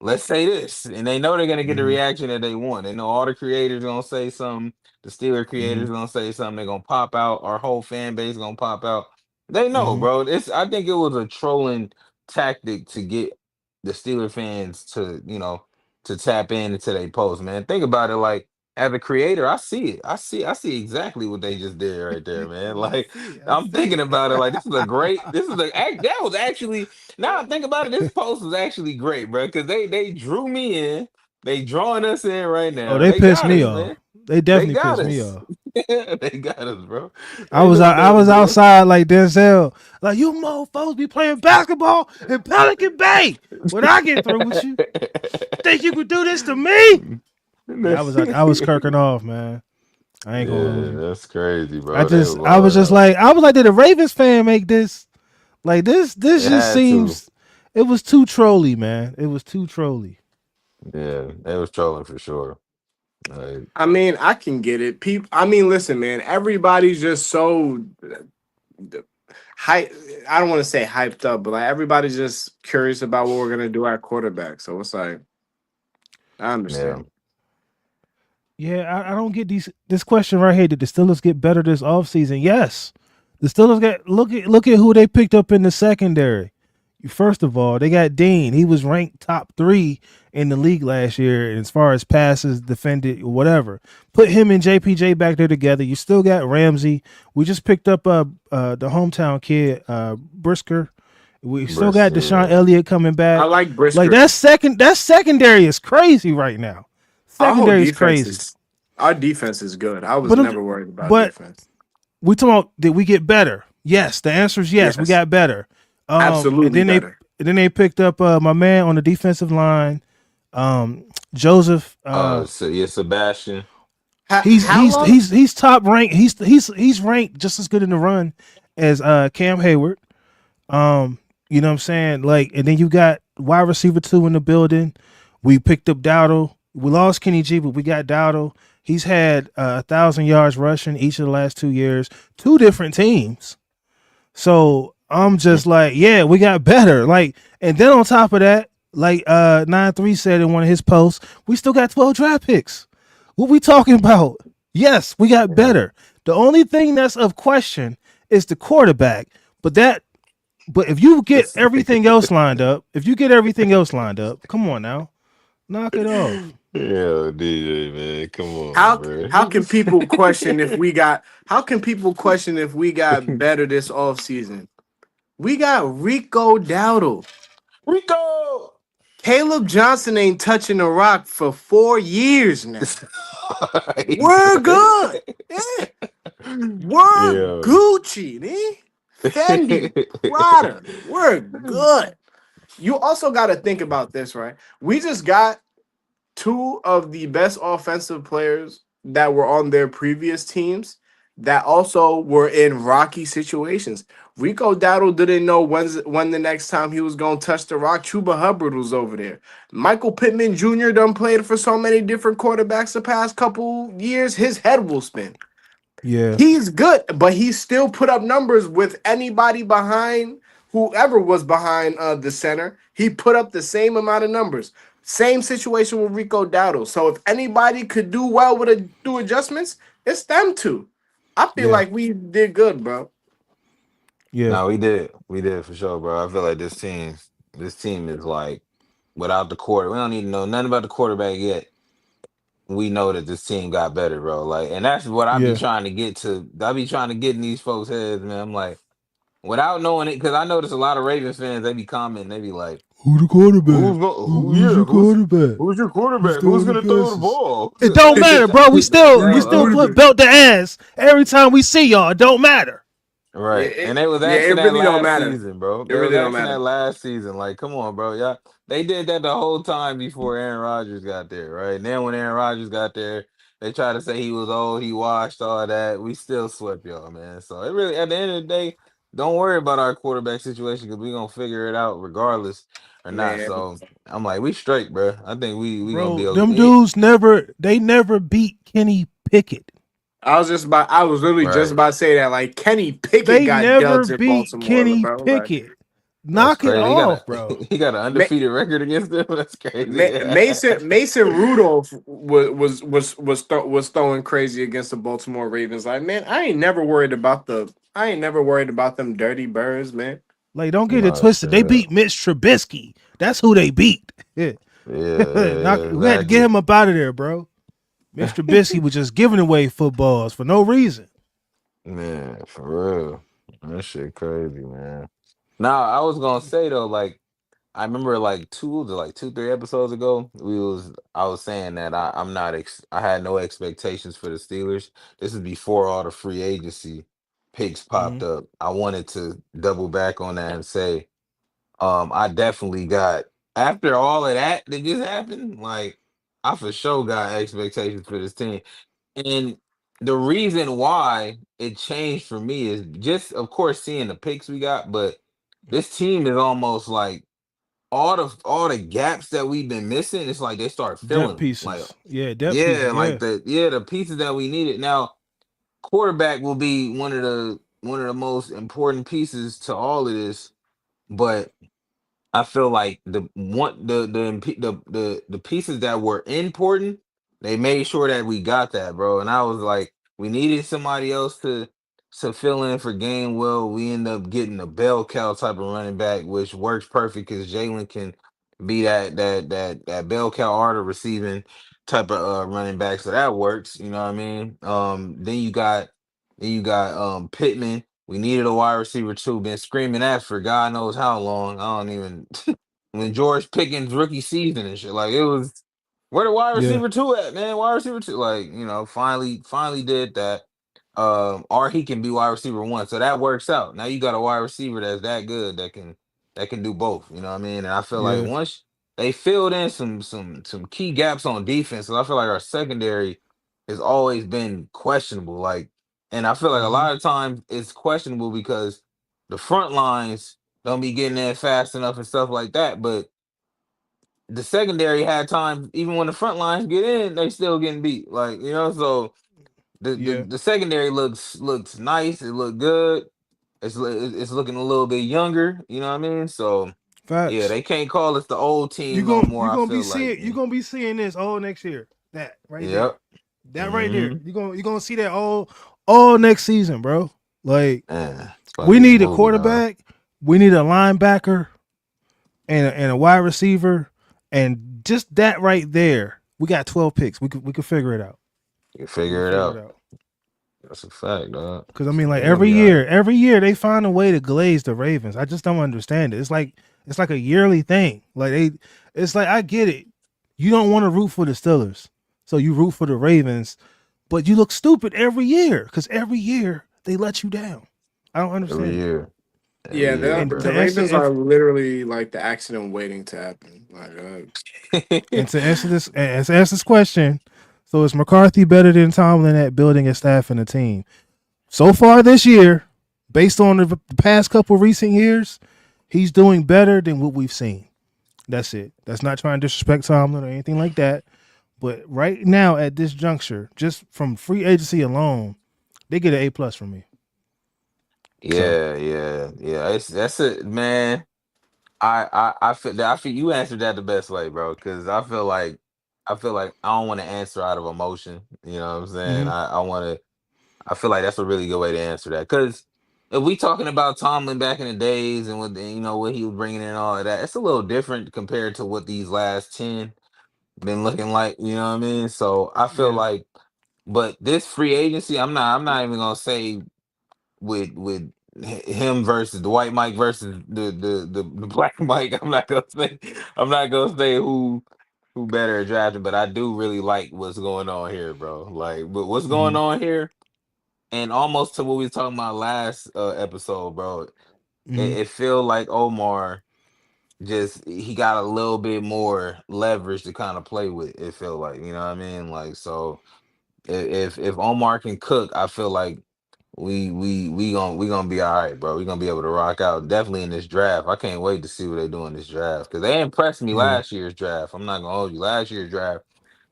let's say this, and they know they're gonna get the Mm-hmm. reaction that they want. They know all the creators gonna say something. The Steeler Mm-hmm. creators gonna say something. They're gonna pop out. Our whole fan base gonna pop out. They know, Mm-hmm. bro. I think it was a trolling tactic to get the Steeler fans to tap into their post. Man, think about it. Like, as a creator, I see it. I see exactly what they just did right there, man. I Like, see it. I I'm see thinking it. about it. Like, that was actually, now I think about it, this post was actually great, bro, because they drew me in. They drawing us in right Oh, now. they They pissed got me us, off. man. They They definitely got pissed me us. off. They got us, bro. They know what they I was was doing. outside like Denzel. Like, you mofos be playing basketball in Pelican Bay. When I get through with you, think you could do this to me? Yeah, I was kirking off, man. I ain't gonna hold Yeah, you. that's crazy, bro. They was I was all just out. like did a Ravens fan make this? Like this It just had to. seems it was too trolly, man. It was too trolly. Yeah, they was trolling for sure. Like, I mean, I can get it. People, I mean, listen, man. Everybody's just so hype. I don't want to say hyped up, but like everybody's just curious about what we're gonna do at quarterback. So it's like I yeah. understand. Yeah, I don't get this question right here. Did the Steelers get better this offseason? Yes. The Steelers got look at who they picked up in the secondary. First of all, they got Dean. He was ranked top 3 in the league last year as far as passes defended, whatever. Put him and JPJ back there together. You still got Ramsey. We just picked up the hometown kid, Brisker. We still got Bristol, Deshaun yeah. Elliott coming I back. like Brisker. Like that secondary is crazy right now. Our whole Secondary is defense crazy. our defense is good. I was But never worried about but defense. we talking about did we get better? Yes, the answer is yes. We Yes, got better. And absolutely then better. they picked up my man on the defensive line, Joseph. So yeah, Sebastian. How long? He's top ranked. He's ranked just as good in the run as Cam Hayward. You know what I'm saying? Like, and then you got wide receiver 2 in the building. We picked up Dowdle. We lost Kenny G, but we got Dowdle. He's had 1,000 yards rushing each of the last 2 years, 2 different teams. So I'm just like, yeah, we got better. Like, and then on top of that, like 9-3 said in one of his posts, we still got 12 draft picks. What we talking about? Yes, we got better. The only thing that's of question is the quarterback, but that But if you get It's everything else lined up, come on now, knock it off. Yo, DJ, man, come on, How bro. how can people question if we got better this offseason? We got Rico Dowdle. Rico? Caleb Johnson ain't touching the rock for 4 years now. Right. We're good. Yeah. We're Yeah. Gucci, eh? Fendi, Prada. We're good. You also got to think about this, right? We just got two of the best offensive players that were on their previous teams that also were in rocky situations. Rico Dowdle didn't know when the next time he was going to touch the rock. Chuba Hubbard was over there. Michael Pittman Jr. done played for so many different quarterbacks the past couple years, his head will spin. Yeah, He's good, but he still put up numbers with anybody behind whoever was behind the center. He put up the same amount of numbers. Same situation with Rico Dowdle. So if anybody could do well with do adjustments, it's them two. I feel yeah, like we did good, bro. yeah, No, we did. We did for sure, bro. I feel like this team is like without the quarter. We don't need to know nothing about the quarterback yet. We know that this team got better, bro. Like, and that's what I be yeah. trying to get to. I be trying to get in these folks' heads, man. I'm like, without knowing it, because I notice a lot of Ravens fans, they be commenting, they be like, Who the quarterback? who's go who Who's yeah, your quarterback? who's your Who's quarterback? Who's throwing the gonna throw the passes? ball? It don't matter, bro. We still Yo, belt the ass every time we see y'all. It don't matter. Yeah, right. And they was it asking that really don't last matter. season, bro. It They was really don't asking that matter. last season. Like, come on, bro. Yeah. They did that the whole time before Aaron Rodgers got there, right? And then when Aaron Rodgers got there, they tried to say he was old, he washed, all that. We still swept y'all, man. So it really, at the end of the day, don't worry about our quarterback situation because we're gonna figure it out regardless or not. Man, So I'm like, we straight, bro. I think we gonna Bro, be them okay. dudes never beat Kenny Pickett. I was literally just Right. about to say that. Like Kenny Pickett They got never duds in beat Baltimore, Kenny bro. Like Pickett. That's Knock it crazy. He got off, a bro. he got an Ma- undefeated record against them. That's crazy. Mason Rudolph was throwing crazy against the Baltimore Ravens. Like, man, I ain't never worried about them dirty birds, man. Like, don't get it No, twisted. They straight up. beat Mitch Trubisky. That's who they beat. Yeah, yeah, yeah, We had to get exactly. him up out of there, bro. Mitch Trubisky was just giving away footballs for no reason. Man, for real. That shit crazy, man. Now, I was gonna say though, like I remember like 3 episodes ago, I was saying that I'm not I had no expectations for the Steelers. This is before all the free agency picks Hmm. popped up. I wanted to double back on that and say, I definitely got after all of that that just happened, like I for sure got expectations for this team. And the reason why it changed for me is just, of course, seeing the picks we got, but this team is almost like all the gaps that we've been missing. It's like they start Depth filling them. Like, pieces. Yeah, depth yeah, pieces. like Yeah. the pieces that we needed. Now, quarterback will be one of the most important pieces to all of this, but I feel like the pieces that were important, they made sure that we got that, bro. And I was like, we needed somebody else to fill in for Gainwell. We end up getting a bell cow type of running back, which works perfect because Jalen can be that bell cow order receiving type of running back. So that works, you know what I mean? Then you got Pittman. We needed a wide receiver too. Been screaming that for God knows how long. I don't even when George Pickens rookie season and shit. Like it was where the wide Yeah. receiver two at, man? Wide receiver two. Like, finally did that. Or he can be wide receiver one. So that works out. Now you got a wide receiver that's that good that can do both. You know what I mean? And I feel like Yeah. once they filled in some key gaps on defense, and I feel like our secondary has always been questionable. Like, and I feel like a Hmm. lot of times it's questionable because the front lines don't be getting there fast enough and stuff like that. But the secondary had times, even when the front lines get in, they still getting beat. Like, so the, Yeah. the secondary looks nice. It looked good. It's looking a little bit younger. You know what I mean? So yeah, Facts. they can't call us the old You team no gon' more. you I gonna be feel like, seeing you gonna be seeing this all next year. That right there. yep. That right there. Hmm. You gonna see that all next season, bro. Like Man, it's about to we be a need a movie, dog. quarterback. We need a linebacker and a wide receiver, and just that right there, we got 12 picks. We could figure it out. You can We can figure it figure it out. out. That's a fact, dog. Because I mean, like They're gonna be all right. every year they find a way to glaze the Ravens. I just don't understand it. It's like a yearly thing. It's like I get it. You don't want to root for the Steelers, so you root for the Ravens, but you look stupid every year because every year they let you down. I don't Every understand it. year. Yeah, Every year, And the to bro. answer Ravens are if literally like the accident waiting to happen. and to answer this and to answer this question, so is McCarthy better than Tomlin at building a staff and a team? So far this year, based on the past couple recent years, he's doing better than what we've seen. That's it. That's not trying to disrespect Tomlin or anything like that. But right now, at this juncture, just from free agency alone, they get an A+ from me. So Yeah. That's it, man. I feel you answered that the best way, bro. Because I feel like I don't want to answer out of emotion. You know what I'm saying? hmm I want to. I feel like that's a really good way to answer that. Because if we talking about Tomlin back in the days and what he was bringing in and all of that, it's a little different compared to what these last 10 been looking like. You know what I mean? So I feel yeah, like, but this free agency, I'm not even gonna say with him versus the white Mike versus the black Mike. I'm not gonna say who better at drafting, but I do really like what's going on here, bro. Like, but what's going hmm on here, and almost to what we was talking about last episode, bro. hmm It feel like Omar just he got a little bit more leverage to kind of play with. It feel like, you know what I mean, like so. If Omar can cook, I feel like we gonna be all right, bro. We gonna be able to rock out definitely in this draft. I can't wait to see what they do in this draft because they impressed me yeah, last year's draft. I'm not gonna hold you. Last year's draft,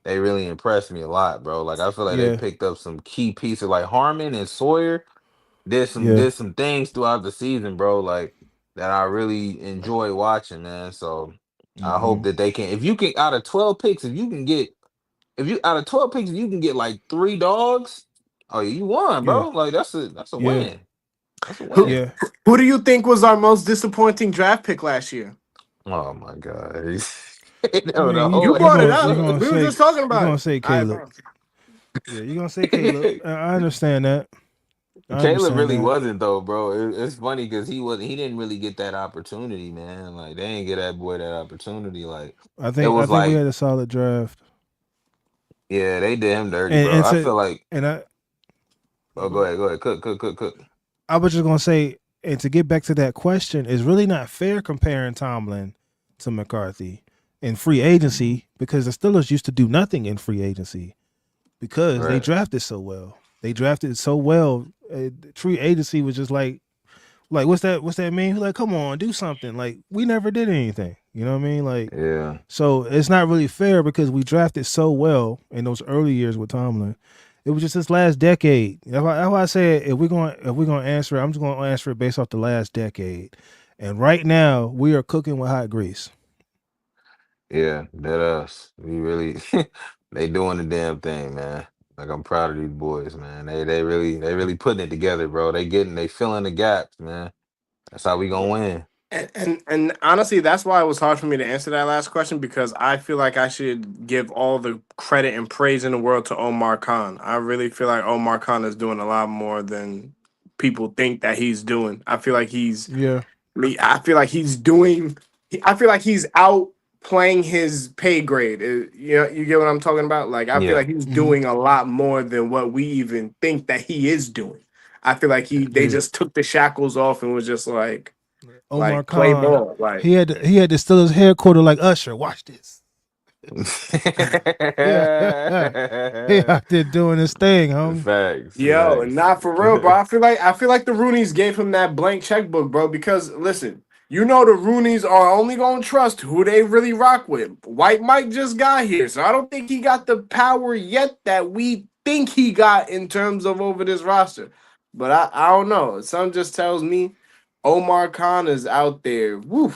they really impressed me a lot, bro. Like I feel like they yeah, picked up some key pieces like Harmon and Sawyer yeah, did some things throughout the season, bro. Like that I really enjoy watching, man. So I hmm hope that they can. If you can out of 12 picks, if you out of 12 picks, you can get like 3 dogs. Oh, yeah, you won, yeah, bro. Like that's a yeah, win. That's a Who win. yeah. who do you think was our most disappointing draft pick last year? Oh my god. I No, the mean, You whole brought it you up. episode. gonna We were say just talking you about gonna it. say All right, Caleb. bro. Yeah, you gonna say Caleb. I understand that. I Caleb understand really that. wasn't though, bro. It's funny because he didn't really get that opportunity, man. Like they didn't get that boy that opportunity. Like it I was think we like, had a solid draft. yeah, they did him dirty, And bro. and I to feel like, and I oh, go ahead. go ahead, cook. I was just gonna say, and to get back to that question, it's really not fair comparing Tomlin to McCarthy in free agency because the Steelers used to do nothing in free agency because they Right. drafted so well. They drafted so well. Free agency was just like what's that mean? Like, come on, do something. Like we never did anything. You know what I mean? Like Yeah. so it's not really fair because we drafted so well in those early years with Tomlin. It was just this last decade. That's why I said if we're gonna answer it, I'm just gonna answer it based off the last decade. And right now we are cooking with hot grease. Yeah, that us. We really they doing the damn thing, man. Like I'm proud of these boys, man. They really putting it together, bro. They filling the gaps, man. That's how we gonna win. And honestly, that's why it was hard for me to answer that last question because I feel like I should give all the credit and praise in the world to Omar Khan. I really feel like Omar Khan is doing a lot more than people think that he's doing. Yeah. I feel like he's doing. I feel like he's out playing his pay grade. You know, you get what I'm talking about? Like I feel Yeah. like he's hmm doing a lot more than what we even think that he is doing. I feel like they Yeah. just took the shackles off and was just Omar play Khan, ball. Like he had to steal his headquarter like Usher. Watch this. Yeah. He out there doing his thing, homie. yo, and Facts. not for real, bro. I feel like the Roonies gave him that blank checkbook, bro. Because listen, you know the Roonies are only gonna trust who they really rock with. White Mike just got here, so I don't think he got the power yet that we think he got in terms of over this roster. But I don't know. Some just tells me Omar Khan is out there. Woo,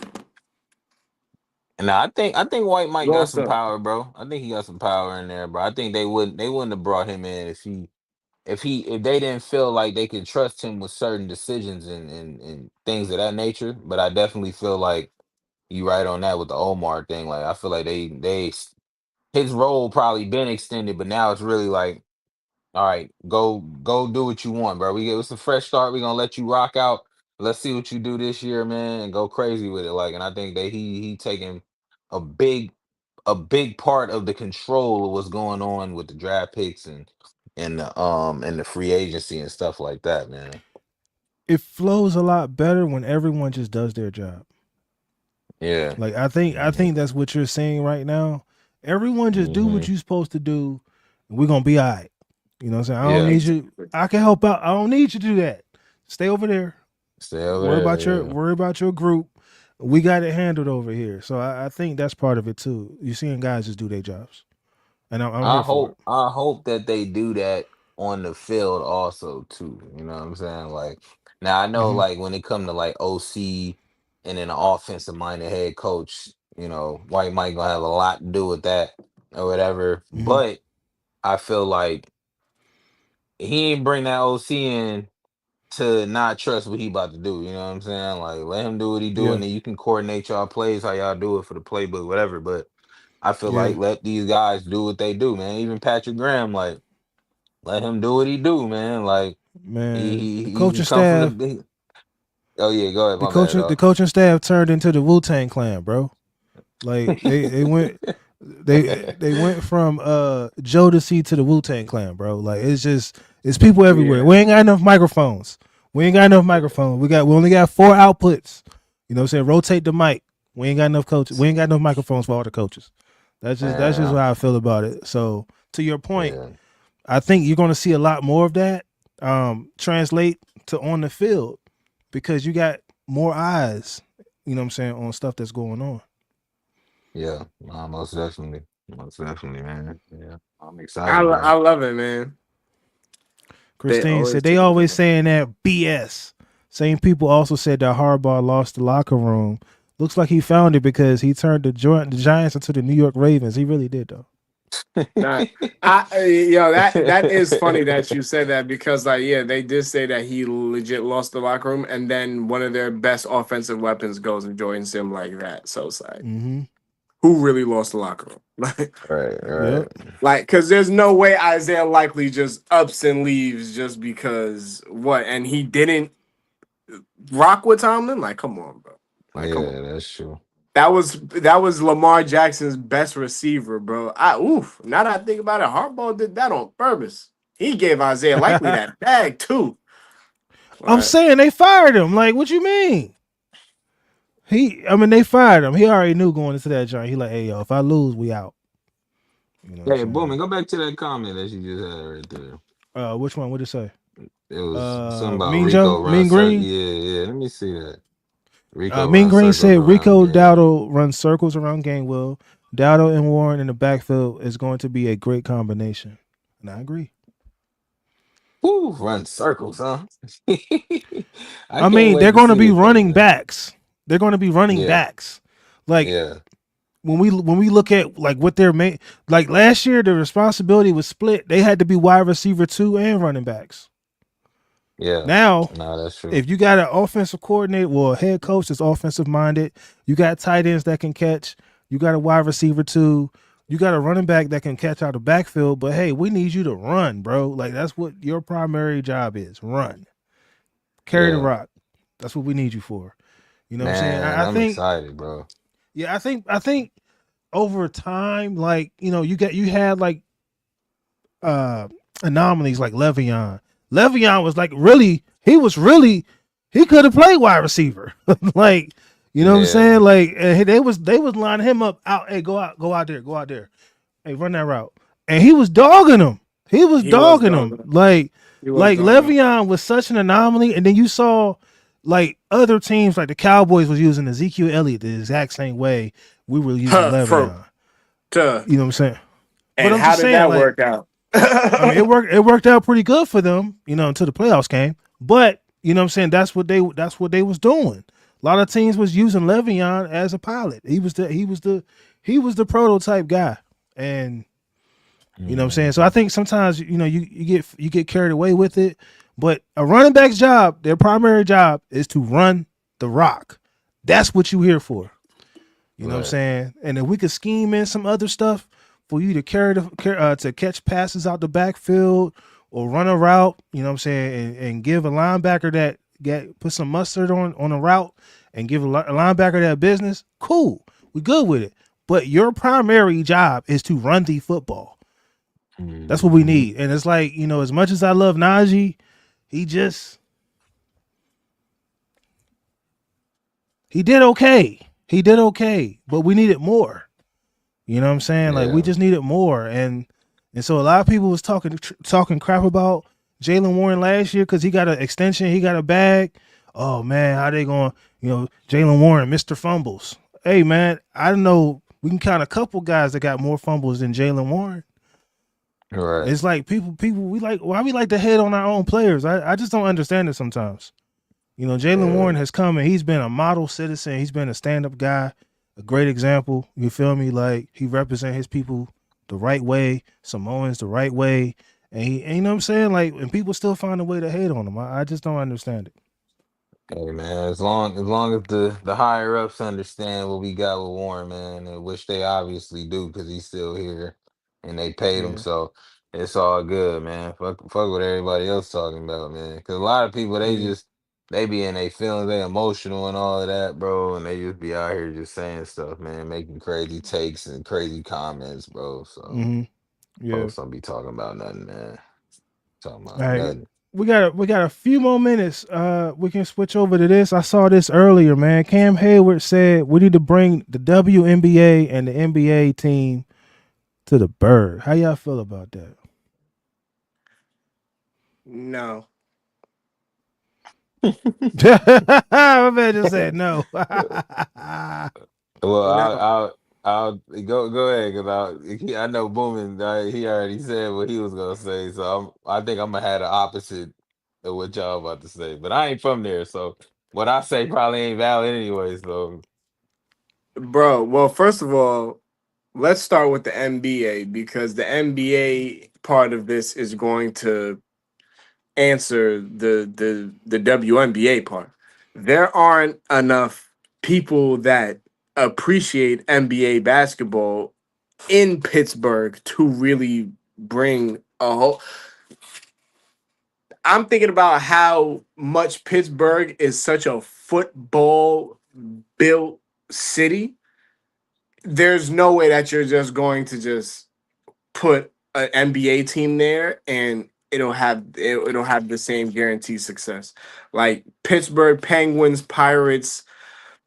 Now I think White Mike got what's some up? power, bro. I think he got some power in there, bro. I think they wouldn't have brought him in if they didn't feel like they could trust him with certain decisions and things of that nature. But I definitely feel like you right on that with the Omar thing. Like I feel like his role probably been extended, but now it's really like, all right, go do what you want, bro. It's a fresh start. We're gonna let you rock out. Let's see what you do this year, man, and go crazy with it. Like, and I think that he taking a big part of the control of what's going on with the draft picks and the free agency and stuff like that, man. It flows a lot better when everyone just does their job. Yeah. Like I think that's what you're saying right now. Everyone just do what you're supposed to do, and we're gonna be all right. You know what I'm saying? I don't need you. I can help out. I don't need you to do that. Stay over there. Stay over worry there. Worry about your group. We got it handled over here. So I think that's part of it too. You're seeing guys just do their jobs, and I'm here for it. I hope that they do that on the field also too. You know what I'm saying? Like now I know like when it come to like OC and then an offensive minded head coach, White Mike gonna have a lot to do with that or whatever. But I feel like he ain't bring that OC in to not trust what he about to do. You know what I'm saying? Like let him do what he do, and then you can coordinate y'all plays how y'all do it for the playbook, whatever. But I feel like let these guys do what they do, man. Even Patrick Graham, like let him do what he do, man. Like the he can coaching come staff. from the. Oh yeah, go ahead. The coaching staff turned into the Wu-Tang Clan, bro. Like they went from Jodeci to the Wu-Tang Clan, bro. Like it's people everywhere. We ain't got enough microphones. We only got 4 outputs. You know what I'm saying? Rotate the mic. We ain't got enough coaches. We ain't got enough microphones for all the coaches. That's just how I feel about it. So to your point, I think you're gonna see a lot more of that translate to on the field because you got more eyes, you know what I'm saying, on stuff that's going on. Yeah, most definitely, man. Yeah, I'm excited. I love it, man. Christine said they always saying that BS. Same people also said that Harbaugh lost the locker room. Looks like he found it because he turned the Giants into the New York Ravens. He really did though. That is funny that you said that because they did say that he legit lost the locker room, and then one of their best offensive weapons goes and joins him like that. So it's like, who really lost the locker room? Right. Like, because there's no way Isaiah Likely just ups and leaves just because what? And he didn't rock with Tomlin. Like, come on, bro. Like, come on. That's true. That was Lamar Jackson's best receiver, bro. Now that I think about it, Harbaugh did that on purpose. He gave Isaiah Likely that bag too. I'm saying they fired him. Like, what you mean? They fired him. He already knew going into that joint. He like, hey, yo, if I lose, we out. You know Boomin, go back to that comment that you just had right there. Which one? What did it say? It was something about Mean Rico Joe? Mean Green? Yeah. Let me see that. Mean Green said Rico Dowdle runs circles around Gainwell. Dowdle and Warren in the backfield is going to be a great combination. And I agree. Ooh, run circles, huh? They're going to be running backs. They're going to be running backs. Like, when we look at like what they're made, like last year the responsibility was split. They had to be wide receiver 2 and running backs. Yeah. Now, that's true. If you got an offensive coordinator, a head coach that's offensive minded, you got tight ends that can catch, you got a wide receiver 2, you got a running back that can catch out the backfield. But hey, we need you to run, bro. Like that's what your primary job is: run, carry the rock. That's what we need you for. You know what I'm saying? I'm excited, bro. Yeah, I think over time, like you had like anomalies like Le'Veon. Le'Veon was like he could have played wide receiver. Like, you know what I'm saying? Like they was lining him up out. Hey, go out there. Hey, run that route. And he was dogging him. Like Le'Veon was such an anomaly. And then you saw like other teams like the Cowboys was using Ezekiel Elliott the exact same way we were using Le'Veon. You know what I'm saying? And how did that work out? It worked out pretty good for them, until the playoffs came. But you know what I'm saying, that's what they was doing. A lot of teams was using Le'Veon as a pilot. He was the prototype guy. And You know what I'm saying? So I think sometimes you get carried away with it. But a running back's job, their primary job, is to run the rock. That's what you here for. You know what I'm Right. saying? And if we could scheme in some other stuff for you to to catch passes out the backfield or run a route, you know what I'm saying, and give a linebacker put some mustard on a route and give a linebacker that business, cool. We good with it. But your primary job is to run the football. That's what we Mhm. need. And it's like, as much as I love Najee, he did okay. He did okay, but we needed more. You know what I'm saying? Like we Yeah. just needed more, and so a lot of people was talking crap about Jalen Warren last year because he got an extension, he got a bag. Oh man, how they going? Jalen Warren, Mr. Fumbles. Hey man, I don't know. We can count a couple guys that got more fumbles than Jalen Warren. Right. It's like people we like why we like to hate on our own players. I just don't understand it sometimes. Jalen Yeah. Warren has come and he's been a model citizen. He's been a stand-up guy, a great example. You feel me? Like he represent his people the right way, Samoans the right way, and you know what I'm saying? Like, and people still find a way to hate on him. I just don't understand it. Hey man, as long as the higher ups understand what we got with Warren, man, and which they obviously do because he's still here and they paid him, Yeah. so it's all good, man. Fuck what everybody else talking about, man. Because a lot of people Yeah. they be in their feelings, they emotional and all of that, bro, and they just be out here just saying stuff, man, making crazy takes and crazy comments, bro. So Mm-hmm. Yeah. folks don't be talking about nothing, man. Talking All about right. nothing. We got a few more minutes. We can switch over to this. I saw this earlier, man. Cam Hayward said we need to bring the WNBA and the NBA team to the bird. How y'all feel about that? No. My man just said no. Well, No. I'll go ahead because I know Boomin. He already said what he was gonna say, so I think I'm gonna have the opposite of what y'all about to say. But I ain't from there, so what I say probably ain't valid anyway. So Bro, well, first of all, let's start with the NBA because the NBA part of this is going to answer the WNBA part. There aren't enough people that appreciate NBA basketball in Pittsburgh to really bring a whole. I'm thinking about how much Pittsburgh is such a football built city. There's no way that you're just going to just put an NBA team there and it'll have the same guaranteed success. Like Pittsburgh Penguins, Pirates,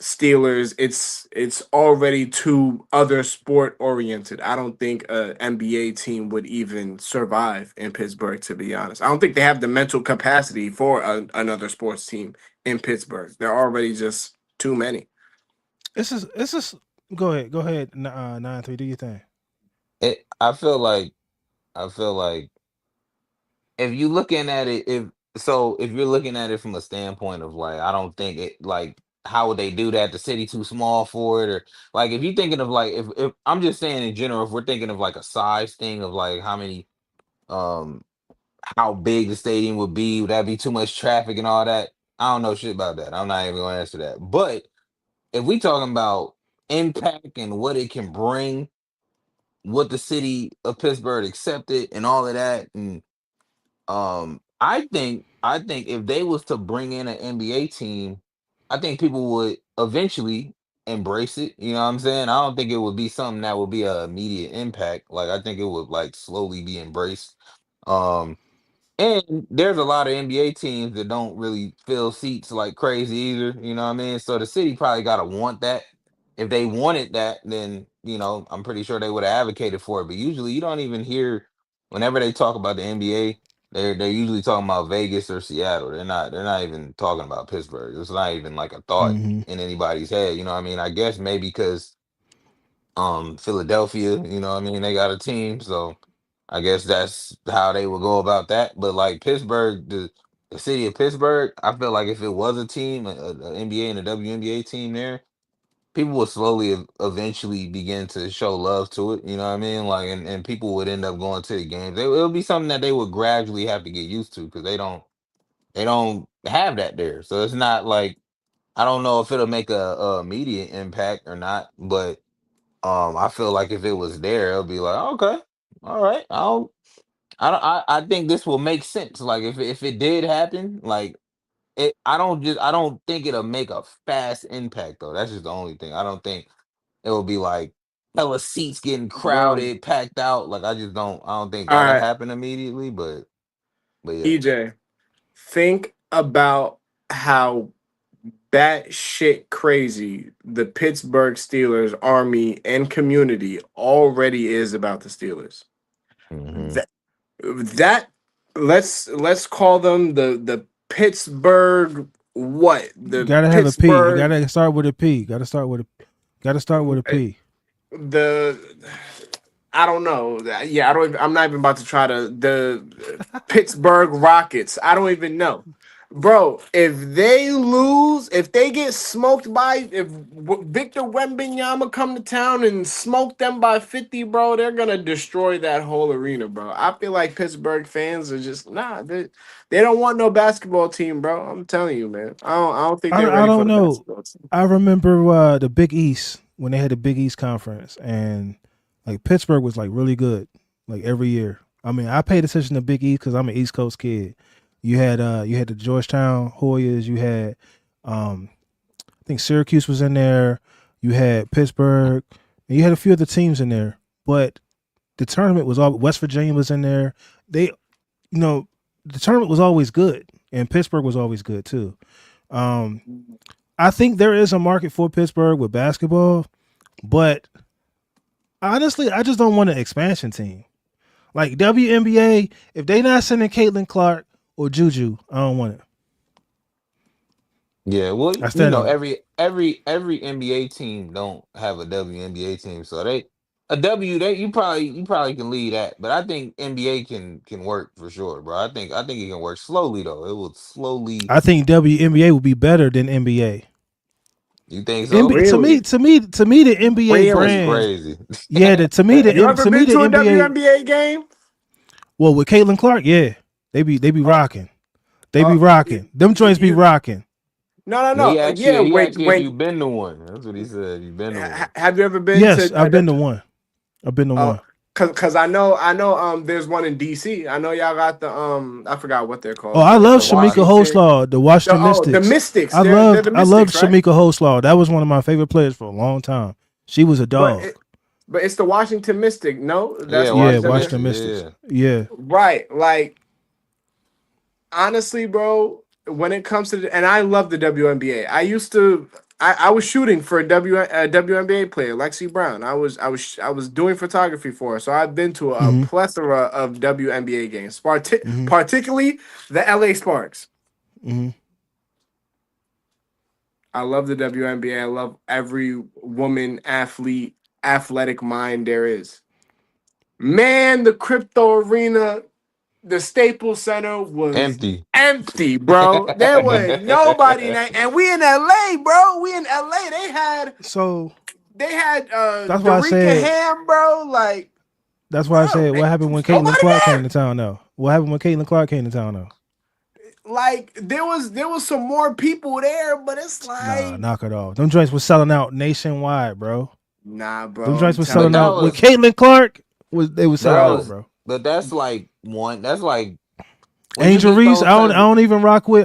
Steelers, it's already too other sport oriented. I don't think a NBA team would even survive in Pittsburgh, to be honest. I don't think they have the mental capacity for another sports team in Pittsburgh. They're already just too many. It's just. Go ahead. 9-3. Do your thing. it, I feel like I feel like if you looking at it, if you're looking at it from a standpoint of like, I don't think it like how would they do that? The city too small for it, or like if you're thinking of like if I'm just saying in general, if we're thinking of like a size thing of like how many um how big the stadium would be, would that be too much traffic and all that? I don't know shit about that. I'm not even gonna answer that. But if we talking about impact and what it can bring, what the city of Pittsburgh accepted and all of that, and I think if they was to bring in an NBA team, I think people would eventually embrace it. You know what I'm saying? I don't think it would be something that would be a immediate impact. Like I think it would like slowly be embraced. Um and there's a lot of NBA teams that don't really fill seats like crazy either. You know what I mean? So the city probably gotta want that. If they wanted that, then I'm pretty sure they would have advocated for it. But usually you don't even hear whenever they talk about the NBA, they're usually talking about Vegas or Seattle. They're not even talking about Pittsburgh. It's not even like a thought Mm-hmm. in anybody's head. You know what I mean? I guess maybe because Philadelphia, I mean, they got a team, so I guess that's how they would go about that. But like Pittsburgh, the city of Pittsburgh, I feel like if it was a team, NBA and a WNBA team there, people would slowly eventually begin to show love to it. You know what I mean? Like, and people would end up going to the games. It would be something that they would gradually have to get used to because they don't have that there. So it's not like I don't know if it'll make a immediate impact or not, but I feel like if it was there, it'll be like okay, all right, I don't I think this will make sense. Like if it did happen, like I don't think it'll make a fast impact though. That's just the only thing. I don't think it will be like hella seats getting bro. crowded, packed out. Like I don't think All that'll right, happen immediately, but yeah. EJ, think about how batshit crazy the Pittsburgh Steelers army and community already is about the Steelers. Hmm. That that let's call them the Pittsburgh what? You The gotta have a P. You Pittsburgh gotta start with a P. Gotta start with a P. the I don't know. Yeah, I don't I'm not even about to try to the Pittsburgh Rockets. I don't even know. Bro, if they lose, if they get smoked by, if Victor Wembanyama come to town and smoke them by 50, bro, they're gonna destroy that whole arena, bro. I feel like Pittsburgh fans are just they don't want no basketball team, bro. I'm telling you, man. I don't think they're I ready for don't the know. basketball team. I remember the Big East when they had the Big East conference, and like Pittsburgh was like really good, like every year. I mean, I paid attention to Big East because I'm an East Coast kid. You had the Georgetown Hoyas. You had I think Syracuse was in there. You had Pittsburgh, and you had a few other teams in there. But the tournament was all West Virginia was in there. They, you know, the tournament was always good, and Pittsburgh was always good too. Um, I think there is a market for Pittsburgh with basketball, but honestly, I just don't want an expansion team. Like WNBA, if they not sending Caitlin Clark or Juju, I don't want it. Yeah, well, I stand on it. every NBA team don't have a WNBA team, so a W they you probably can lead that, but I think NBA can work for sure, bro. I think it can work slowly though. It will slowly. I think WNBA would be better than NBA. You think so? Really? To me, the NBA That's Really? brand, crazy. yeah. You ever To me, been the to a NBA. WNBA game? Well, with Caitlin Clark, yeah, they be Uh, rocking. They be uh, rocking. Them joints be you rocking. no, no, No, no. Yeah, he wait, asked you if when you've been to one. That's what he said. You've been to one. have you ever been to Yes, I've been to one. I've been to uh one. cause I know there's one in DC. I know y'all got the I forgot what they're Oh, called, I but it's love the Shamika Washington Hoslaw, the Washington the Mystics. Mystics. They're the I loved Mystics, right? Shamika Hoslaw. That was one of my favorite players for a long time. She was a But dog. but it's the Washington Mystic. No, Yeah, that's Yeah, the Washington the Washington Mystics. Mystics. Yeah, Yeah. right. Like honestly, bro, when it comes to and I love the WNBA. I was shooting for a WNBA player, Lexi Brown. I was doing photography for her, so I've been to a Mm-hmm. plethora of WNBA games, Mm-hmm. particularly the LA Sparks. Mm-hmm. I love the WNBA. I love every woman athlete, athletic mind there is. Man, the crypto arena, the Staples Center was empty. empty, bro. There was nobody in that, and we in LA, bro. We in LA. So They had that's why I Dorica said Ham, bro. Like, bro, what happened when Caitlin nobody Clark came there. to town though? What happened when Caitlin Clark came to town though? Like, there was some more people there, but it's Nah, like, knock it off. Them joints was selling out nationwide, bro. nah, Them bro. I'm joints was But selling telling that you, out. With was Caitlin Clark, they was but selling that out, bro. was bro. but that's like one. That's like when you Angel get Reese, those type of.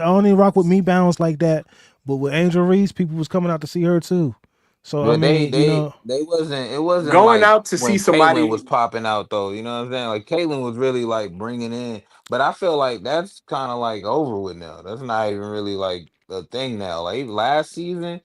I don't even rock with me balance like that. But with Angel Reese, people was coming out to see her too. So I But mean, you know, they wasn't. It wasn't Going like out to see when Caitlyn was somebody, popping out though. You know what I'm saying? Like Caitlyn was really like bringing in. But I feel like that's kind of like over with now. That's not even really like a thing now. Like even last season,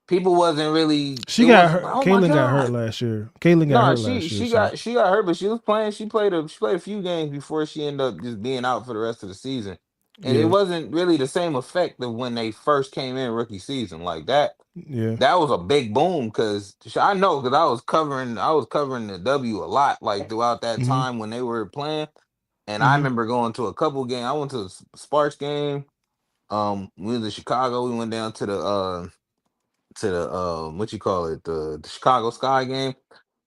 people wasn't really. she It got wasn't hurt. like, oh my Caitlyn got hurt god. last year. Caitlyn got No, hurt last year. So she got hurt, but she was playing. She played a few games before she ended up just being out for the rest of the season. And it yeah, wasn't really the same effect of when they first came in rookie season. Like yeah. that was a big boom because I know because I was covering the W a lot like throughout that Hmm. time when they were playing, and I Hmm. remember going to a couple games. I went to the Sparks game. We was in Chicago. We went down to what you call it, the Chicago Sky game.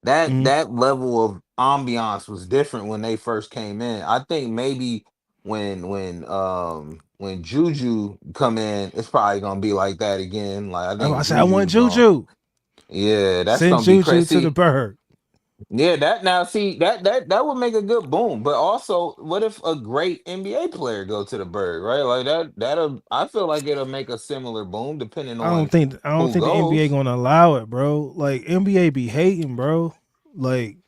That Mhm. that level of ambiance was different when they first came in. I think maybe when Juju come in, it's probably gonna be like that again. Like I I think said I want Juju's gonna, Juju. yeah, that's Send gonna be Juju to the crazy. bird. Yeah, that now see that would make a good boom. But also, what if a great NBA player go to the bird, right? Like that'll I feel like it'll make a similar boom depending on I don't who think the NBA goes. gonna allow it, bro. Like NBA be hating, bro. Like,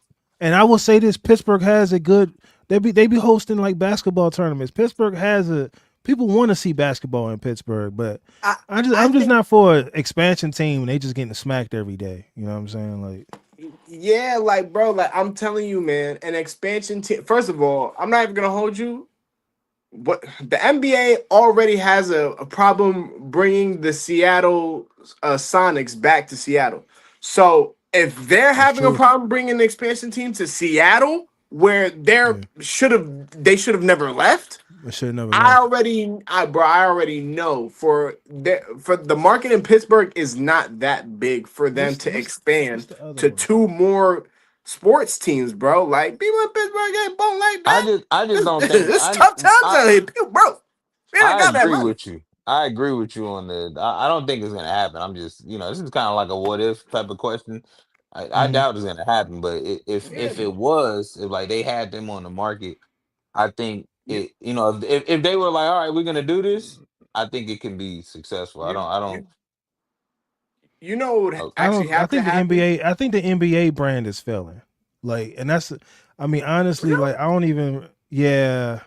and I will say this: Pittsburgh has a good. They be hosting like basketball tournaments. Pittsburgh has a people want to see basketball in Pittsburgh, but I I I'm just think not for an expansion team. And they just getting smacked every day. You know what I'm saying? Like, yeah, like bro, like I'm telling you, man, an expansion team. First of all, I'm not even gonna hold you. What the NBA already has a problem bringing the Seattle Sonics back to Seattle. So if they're that's having a true. problem bringing the expansion team to Seattle, where Yeah, they should have never left. I should have never left. I already know for the market in Pittsburgh is not that big for them What's to what's what's expand the other to one? two more sports teams, bro. Like people in Pittsburgh ain't bone like that. I just don't think It's tough times I out here, people, bro. They don't I got that agree money. with you. I agree with you on the. I don't think it's gonna happen. I'm just, this is kind of like a what if type of question. I Hmm. doubt it's gonna happen, but Yeah, if it was, if like they had them on the market, I think you if they were like, all right, we're gonna do this, I think it can be successful. you I you don't. you know what would Oh, I actually don't. I have to think the happen? NBA. I think the NBA brand is failing. Like, and that's. I mean, honestly, Really? like, I don't even. Yeah.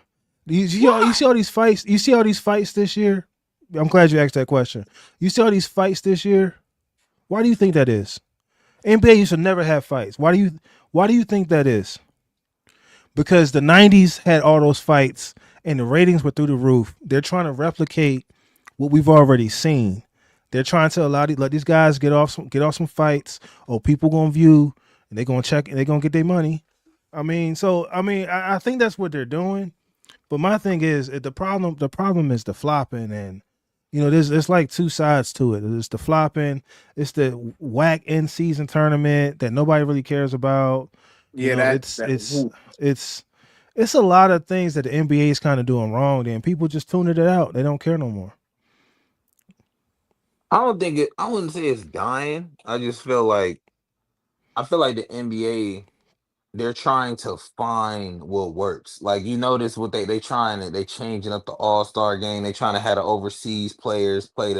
You Why? see all these fights. You see all these fights this year. I'm glad you asked that question. You see all these fights this year. Why do you think that is? NBA used to never have fights. Why do you think that is? Because the '90s had all those fights and the ratings were through the roof. They're trying to replicate what we've already seen. They're trying to let these guys get off some fights. Or people gonna view and they're gonna check and they're gonna get their money. I think that's what they're doing. But my thing is the problem is the flopping, and there's like two sides to it. It's the flopping, it's the whack end season tournament that nobody really cares about. Yeah, woo. It's it's a lot of things that the NBA is kind of doing wrong. Then people just tuning it out. They don't care no more. I don't think it. I wouldn't say it's dying. I feel like the NBA, they're trying to find what works. Like you notice what they changing up the All Star game. They trying to have the overseas players play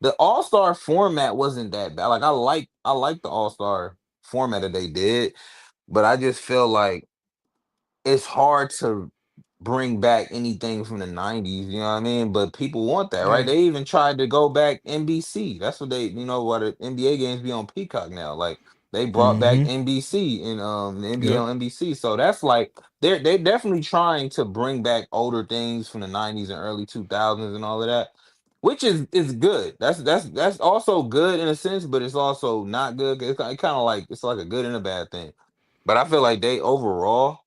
the All Star format wasn't that bad. Like I like the All Star format that they did, but I just feel like it's hard to bring back anything from the '90s. You know what I mean? But people want that, right? Yeah. They even tried to go back NBC. That's what what the NBA games be on Peacock now. Like they brought back Mm-hmm. NBC and the NBA Yep. on NBC. So that's like they're definitely trying to bring back older things from the '90s and early 2000s and all of that. Which is good. That's also good in a sense, but it's also not good. It's kind of like it's like a good and a bad thing. But I feel like they overall,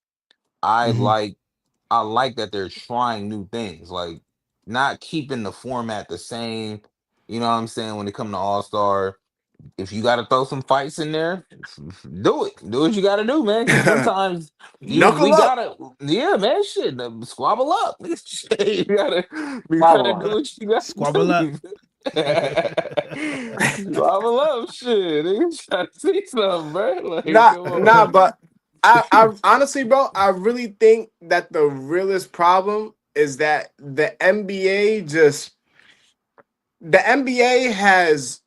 I Mm-hmm. like I like that they're trying new things, like not keeping the format the same. You know what I'm saying? When it come to All Star, if you got to throw some fights in there, do it. Do what you got to do, man. Because sometimes we Knuckle up. gotta, yeah, man, shit, squabble up. We gotta Follow do up. what you gotta Squabble up. do. Squabble up, shit. Nigga, try to see something, bro. Like, Nah, come nah, on. but I honestly, bro, I really think that the realest problem is that the NBA has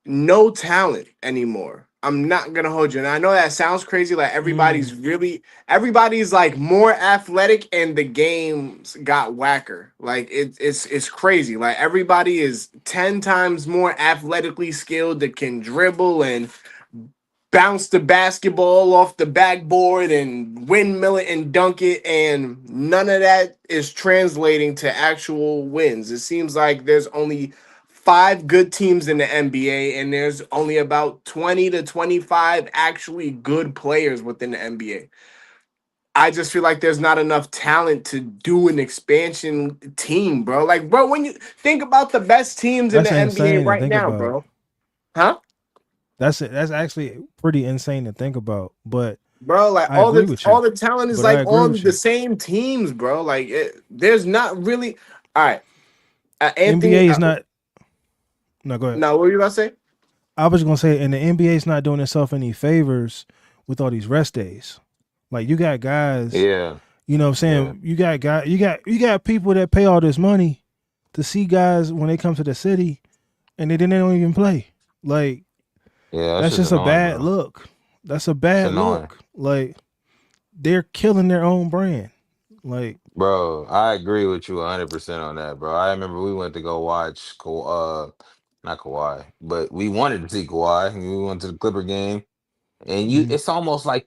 no talent anymore. I'm not gonna hold you. And I know that sounds crazy. Like Mm. everybody's like more athletic and the games got whacker. Like it's crazy. Like everybody is 10 times more athletically skilled that can dribble and bounce the basketball off the backboard and windmill it and dunk it, and none of that is translating to actual wins. It seems like there's only five good teams in the NBA, and there's only about 20 to 25 actually good players within the NBA. I just feel like there's not enough talent to do an expansion team, bro. Like, bro, when you think about the best teams in That's the NBA insane to right think now, about. bro. Huh? That's it. That's actually pretty insane to think about. But Bro, like I agree with you. all the talent is But I like agree on with the you. same teams, bro. Like there's not really. All right, Anthony. NBA is not. No, go ahead. Now, what were you about to say? I was gonna say, and the NBA is not doing itself any favors with all these rest days. Like you got guys, Yeah, you know what I'm yeah, saying? You got people that pay all this money to see guys when they come to the city and they don't even play. Like yeah. That's that's just just a annoying, bad bro. look. That's a It's bad annoying. look. Like they're killing their own brand. Like Bro, I agree with you 100% on that, bro. I remember we went to go watch not Kawhi, but we wanted to see Kawhi. We went to the Clipper game, and mhm. it's almost like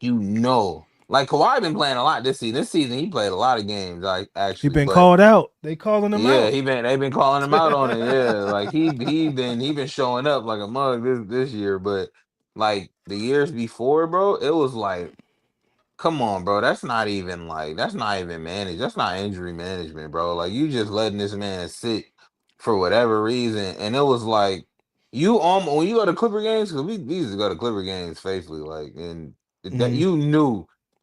like Kawhi been playing a lot this season. This season he played a lot of games, like He actually, been but called out. They calling him yeah, out. they've been calling him out on it. Yeah, like he been showing up like a mug this year, but like the years before, bro, it was like. Come on, bro. That's not even managed. That's not injury management, bro. Like you just letting this man sit for whatever reason. And it was like when you go to Clipper games, because we used to go to Clipper games faithfully, like and that Mhm.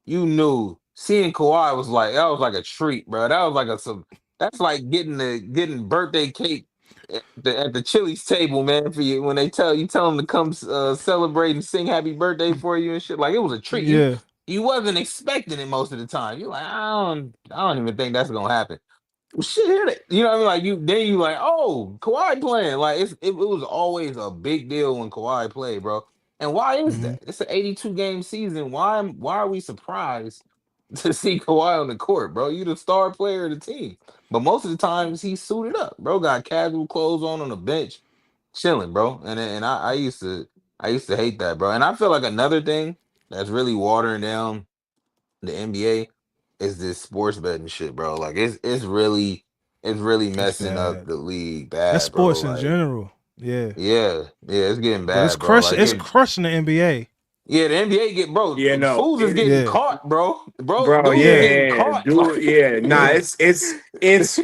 you knew seeing Kawhi was like that was like a treat, bro. That was like that's like getting birthday cake at the Chili's table, man, for you when tell them to come celebrate and sing happy birthday for you and shit. Like it was a treat. You Yeah. you wasn't expecting it most of the time. You're like, I don't even think that's gonna happen. Well, shit, you know what I mean? Like you like, oh, Kawhi playing. Like it was always a big deal when Kawhi played, bro. And why is Mhm. that? It's an 82 game season. Why are we surprised to see Kawhi on the court, bro? You the star player of the team. But most of the times he's suited up, bro. Got casual clothes on the bench, chilling, bro. And I used to hate that, bro. And I feel like another thing that's really watering down the NBA is this sports betting shit, bro. Like it's really It's messing up bad. the league That's bad, bro. sports in Like general. Yeah. yeah, it's getting But it's bad, bro. crushing Like it's it, crushing the NBA. yeah, the NBA Yeah, no, fools is getting Yeah. caught, bro. bro. Dudes is Yeah. getting Yeah, caught, dude. like Yeah, nah. Yeah. It's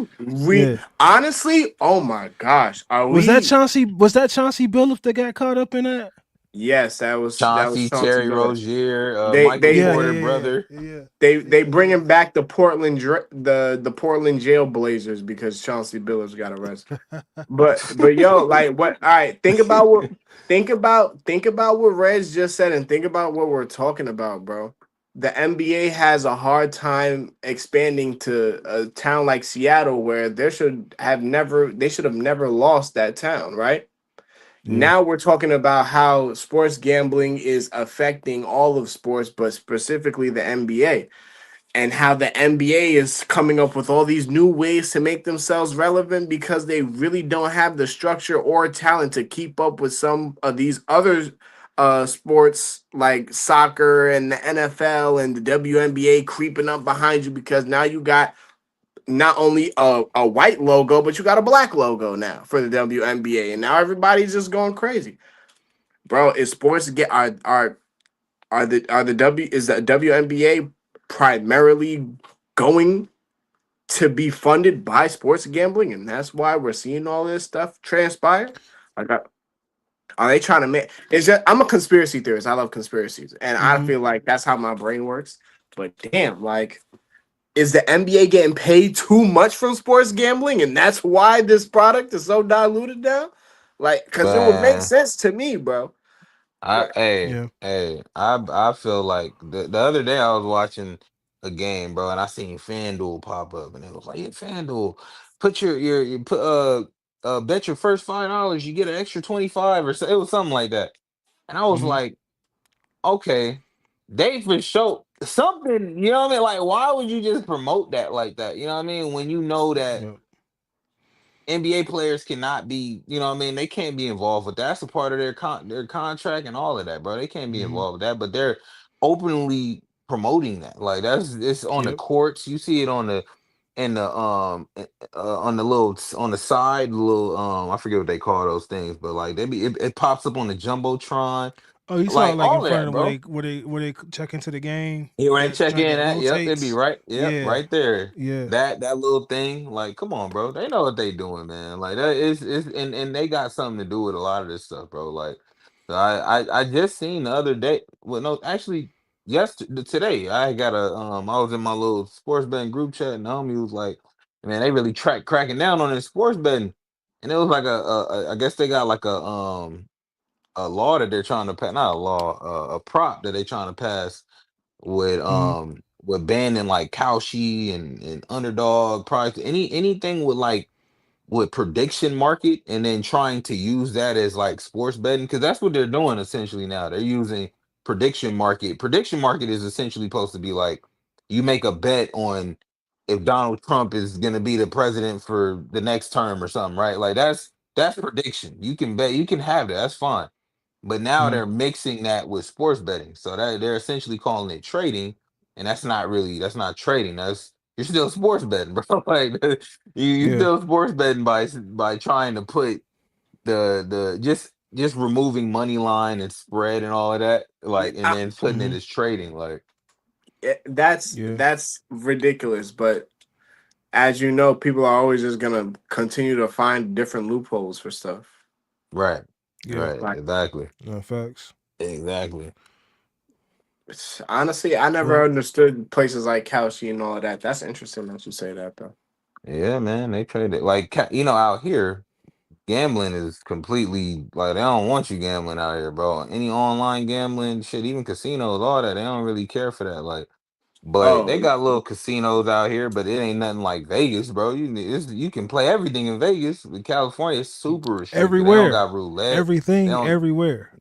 Yeah. honestly. Oh my gosh, are Was that we? Chauncey Billups that got caught up in that? Yes, that was Chauncey, Chauncey Terry Billups. Rozier, They Michael they Yeah, yeah, Porter yeah, yeah. brother. Yeah. they bringing back the the Portland Jail Blazers because Chauncey Billups got arrested. But yo, like what? All right, think about what Rez just said, and think about what we're talking about, bro. The NBA has a hard time expanding to a town like Seattle, where they should have never lost that town, right? Yeah. Now we're talking about how sports gambling is affecting all of sports, but specifically the NBA, and how the NBA is coming up with all these new ways to make themselves relevant because they really don't have the structure or talent to keep up with some of these other sports like soccer and the NFL and the WNBA creeping up behind you, because now you got not only a white logo, but you got a black logo now for the WNBA, and now everybody's just going crazy. Bro, is sports get are the W is the WNBA primarily going to be funded by sports gambling, and that's why we're seeing all this stuff transpire? Like, are they trying to make? It's just I'm a conspiracy theorist. I love conspiracies, and I Mhm. feel like that's how my brain works. But damn, like, is the NBA getting paid too much from sports gambling, and that's why this product is so diluted down? Like, because it would make Man. sense to me, bro. I But hey Yeah. hey I feel like the other day I was watching a game, bro, and I seen FanDuel pop up, and it was like, yeah, FanDuel, put your put bet your first $5, you get an extra 25 or so. It was something like that, and I was Mhm. like, okay, they for sure something. You know what I mean? Like, why would you just promote that like that? You know what I mean? When you know that Yeah. NBA players cannot be, you know what I mean? They can't be involved with that. That's a part of their contract and all of that, bro. They can't be Mhm. involved with that, but they're openly promoting that. Like it's on the Yep. courts. You see it on the in the on the little on the side, little I forget what they call those things, but like it pops up on the jumbotron. Oh, you saw it like like in all of front that, of bro. where they check into the game. Yeah, where they That check joint in that at, yep, it'd be rotates. right, yep, Yeah, right there. yeah. That little thing, like, come on, bro. They know what they doing, man. Like that is and they got something to do with a lot of this stuff, bro. Like I just seen the other day. Well, no, actually, today I got I was in my little sports betting group chat, and the homie was like, man, they really cracking down on this sports betting, and it was like I guess they got like a law that they're trying to pass, not a law, a prop that they're trying to pass Mm-hmm. with banning like Kalshi and underdog price, anything with like with prediction market, and then trying to use that as like sports betting, because that's what they're doing essentially now. They're using prediction market. Prediction market is essentially supposed to be like you make a bet on if Donald Trump is going to be the president for the next term or something, right? Like that's prediction. You can bet, you can have that. That's fine. But now Mm-hmm. they're mixing that with sports betting. So that they're essentially calling it trading, and that's not trading. That's you're still sports betting, bro. Like you Yeah. still sports betting by trying to put the just removing money line and spread and all of that, like, and I, then putting it Mm-hmm. as trading. Like Yeah. that's ridiculous. But as you know, people are always just gonna continue to find different loopholes for stuff. right, Yeah. right, Like exactly, No facts. exactly. honestly, I never Well, understood places like Kalshi and all of that. That's interesting that you say that though. Yeah, man, they trade it like out here. Gambling is completely like they don't want you gambling out here, bro. Any online gambling shit, even casinos, all that, they don't really care for that. Like, but they Oh, got little casinos out here, but it ain't nothing like Vegas, bro. You can play everything in Vegas. But California is super restricted. They don't everywhere, got roulette. They everything, don't. everywhere.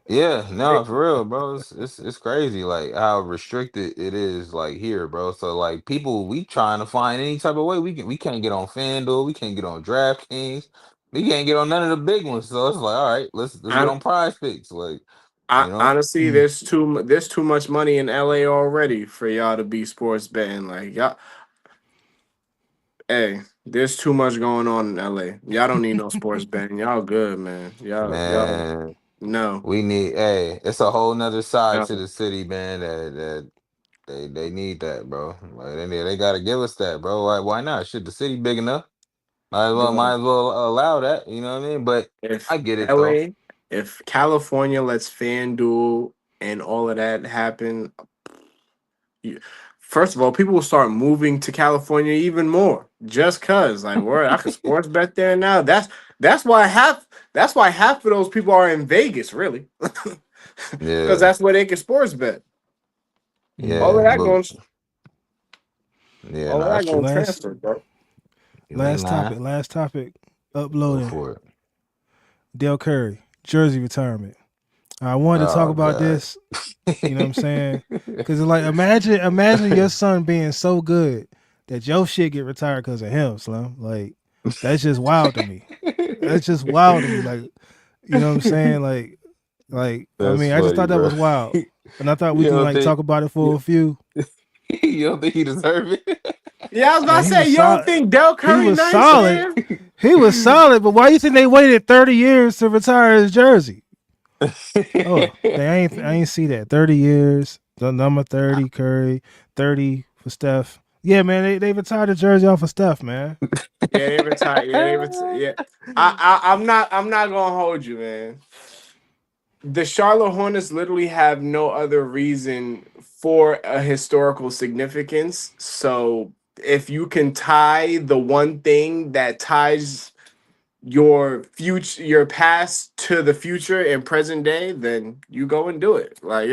Yeah, no, for real, bro. It's crazy like how restricted it is like here, bro. So like people, we trying to find any type of way we can't get on FanDuel, we can't get on DraftKings, we can't get on none of the big ones. So it's like, all right, let's get I, on Prize Picks, like, you know. honestly, Mm. there's too much money in LA already for y'all to be sports betting. Like y'all, hey, there's too much going on in LA. Y'all don't need no sports betting. Y'all good, man. Y'all Man, no. we need, hey, it's a whole nother side to No. the city, man. That they need that, bro. Like they gotta give us that, bro. Why not? Shit, the city big enough. Might Bro, as well allow that. You know what I mean? But if I get it though. LA, if California lets FanDuel and all of that happen, you, first of all, people will start moving to California even more just cause like where I can sports bet there now. That's why half of those people are in Vegas, really, because Yeah, that's where they can sports bet. All Mm-hmm. of yeah, that but going, yeah, all no, of that's that true. going to Last transfer, bro. You ain't lying. last topic. Go Uploading. for it. Dale Curry, jersey retirement. I wanted to talk Oh about God. this. You know what I'm saying? Because like, imagine your son being so good that your shit get retired because of him, Slim. Like, that's just wild to me. That's just wild to me. Like, you know what I'm saying? I That's mean, I just funny, thought that bro. was wild, and I thought we You can don't like think talk about it for you, a few. you don't think he deserve it? Yeah, I was about Man, to he say was you don't solid. think Del He Curry was nice, solid. man? He was solid. But why you think they waited 30 years to retire his jersey? Oh, I ain't see that. 30 years. The number 30, Curry, 30 for Steph. Yeah, man, they retired the jersey off of Steph, man. Yeah, they retired. Yeah, they retired. Yeah, I'm not gonna hold you, man. The Charlotte Hornets literally have no other reason for a historical significance. So if you can tie the one thing that ties your future, your past to the future and present day, then you go and do it. Like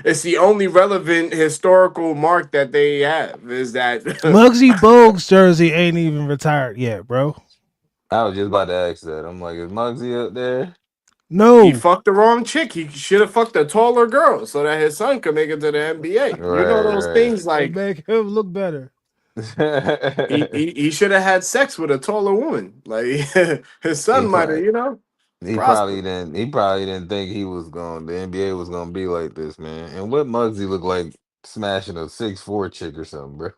it's the only relevant historical mark that they have is that Muggsy Bogues jersey ain't even retired yet, bro. I was just about to ask that. I'm like, is Muggsy up there? he No. fucked the wrong chick. He should have fucked a taller girl so that his son could make it to the NBA. You know those Right, things It like make him look better. right. he should have had sex with a taller woman. Like his He son might have, probably prospered. he probably didn't think he was going the NBA was gonna be like this, man. And what Muggsy look like smashing a 6'4" chick or something, bro.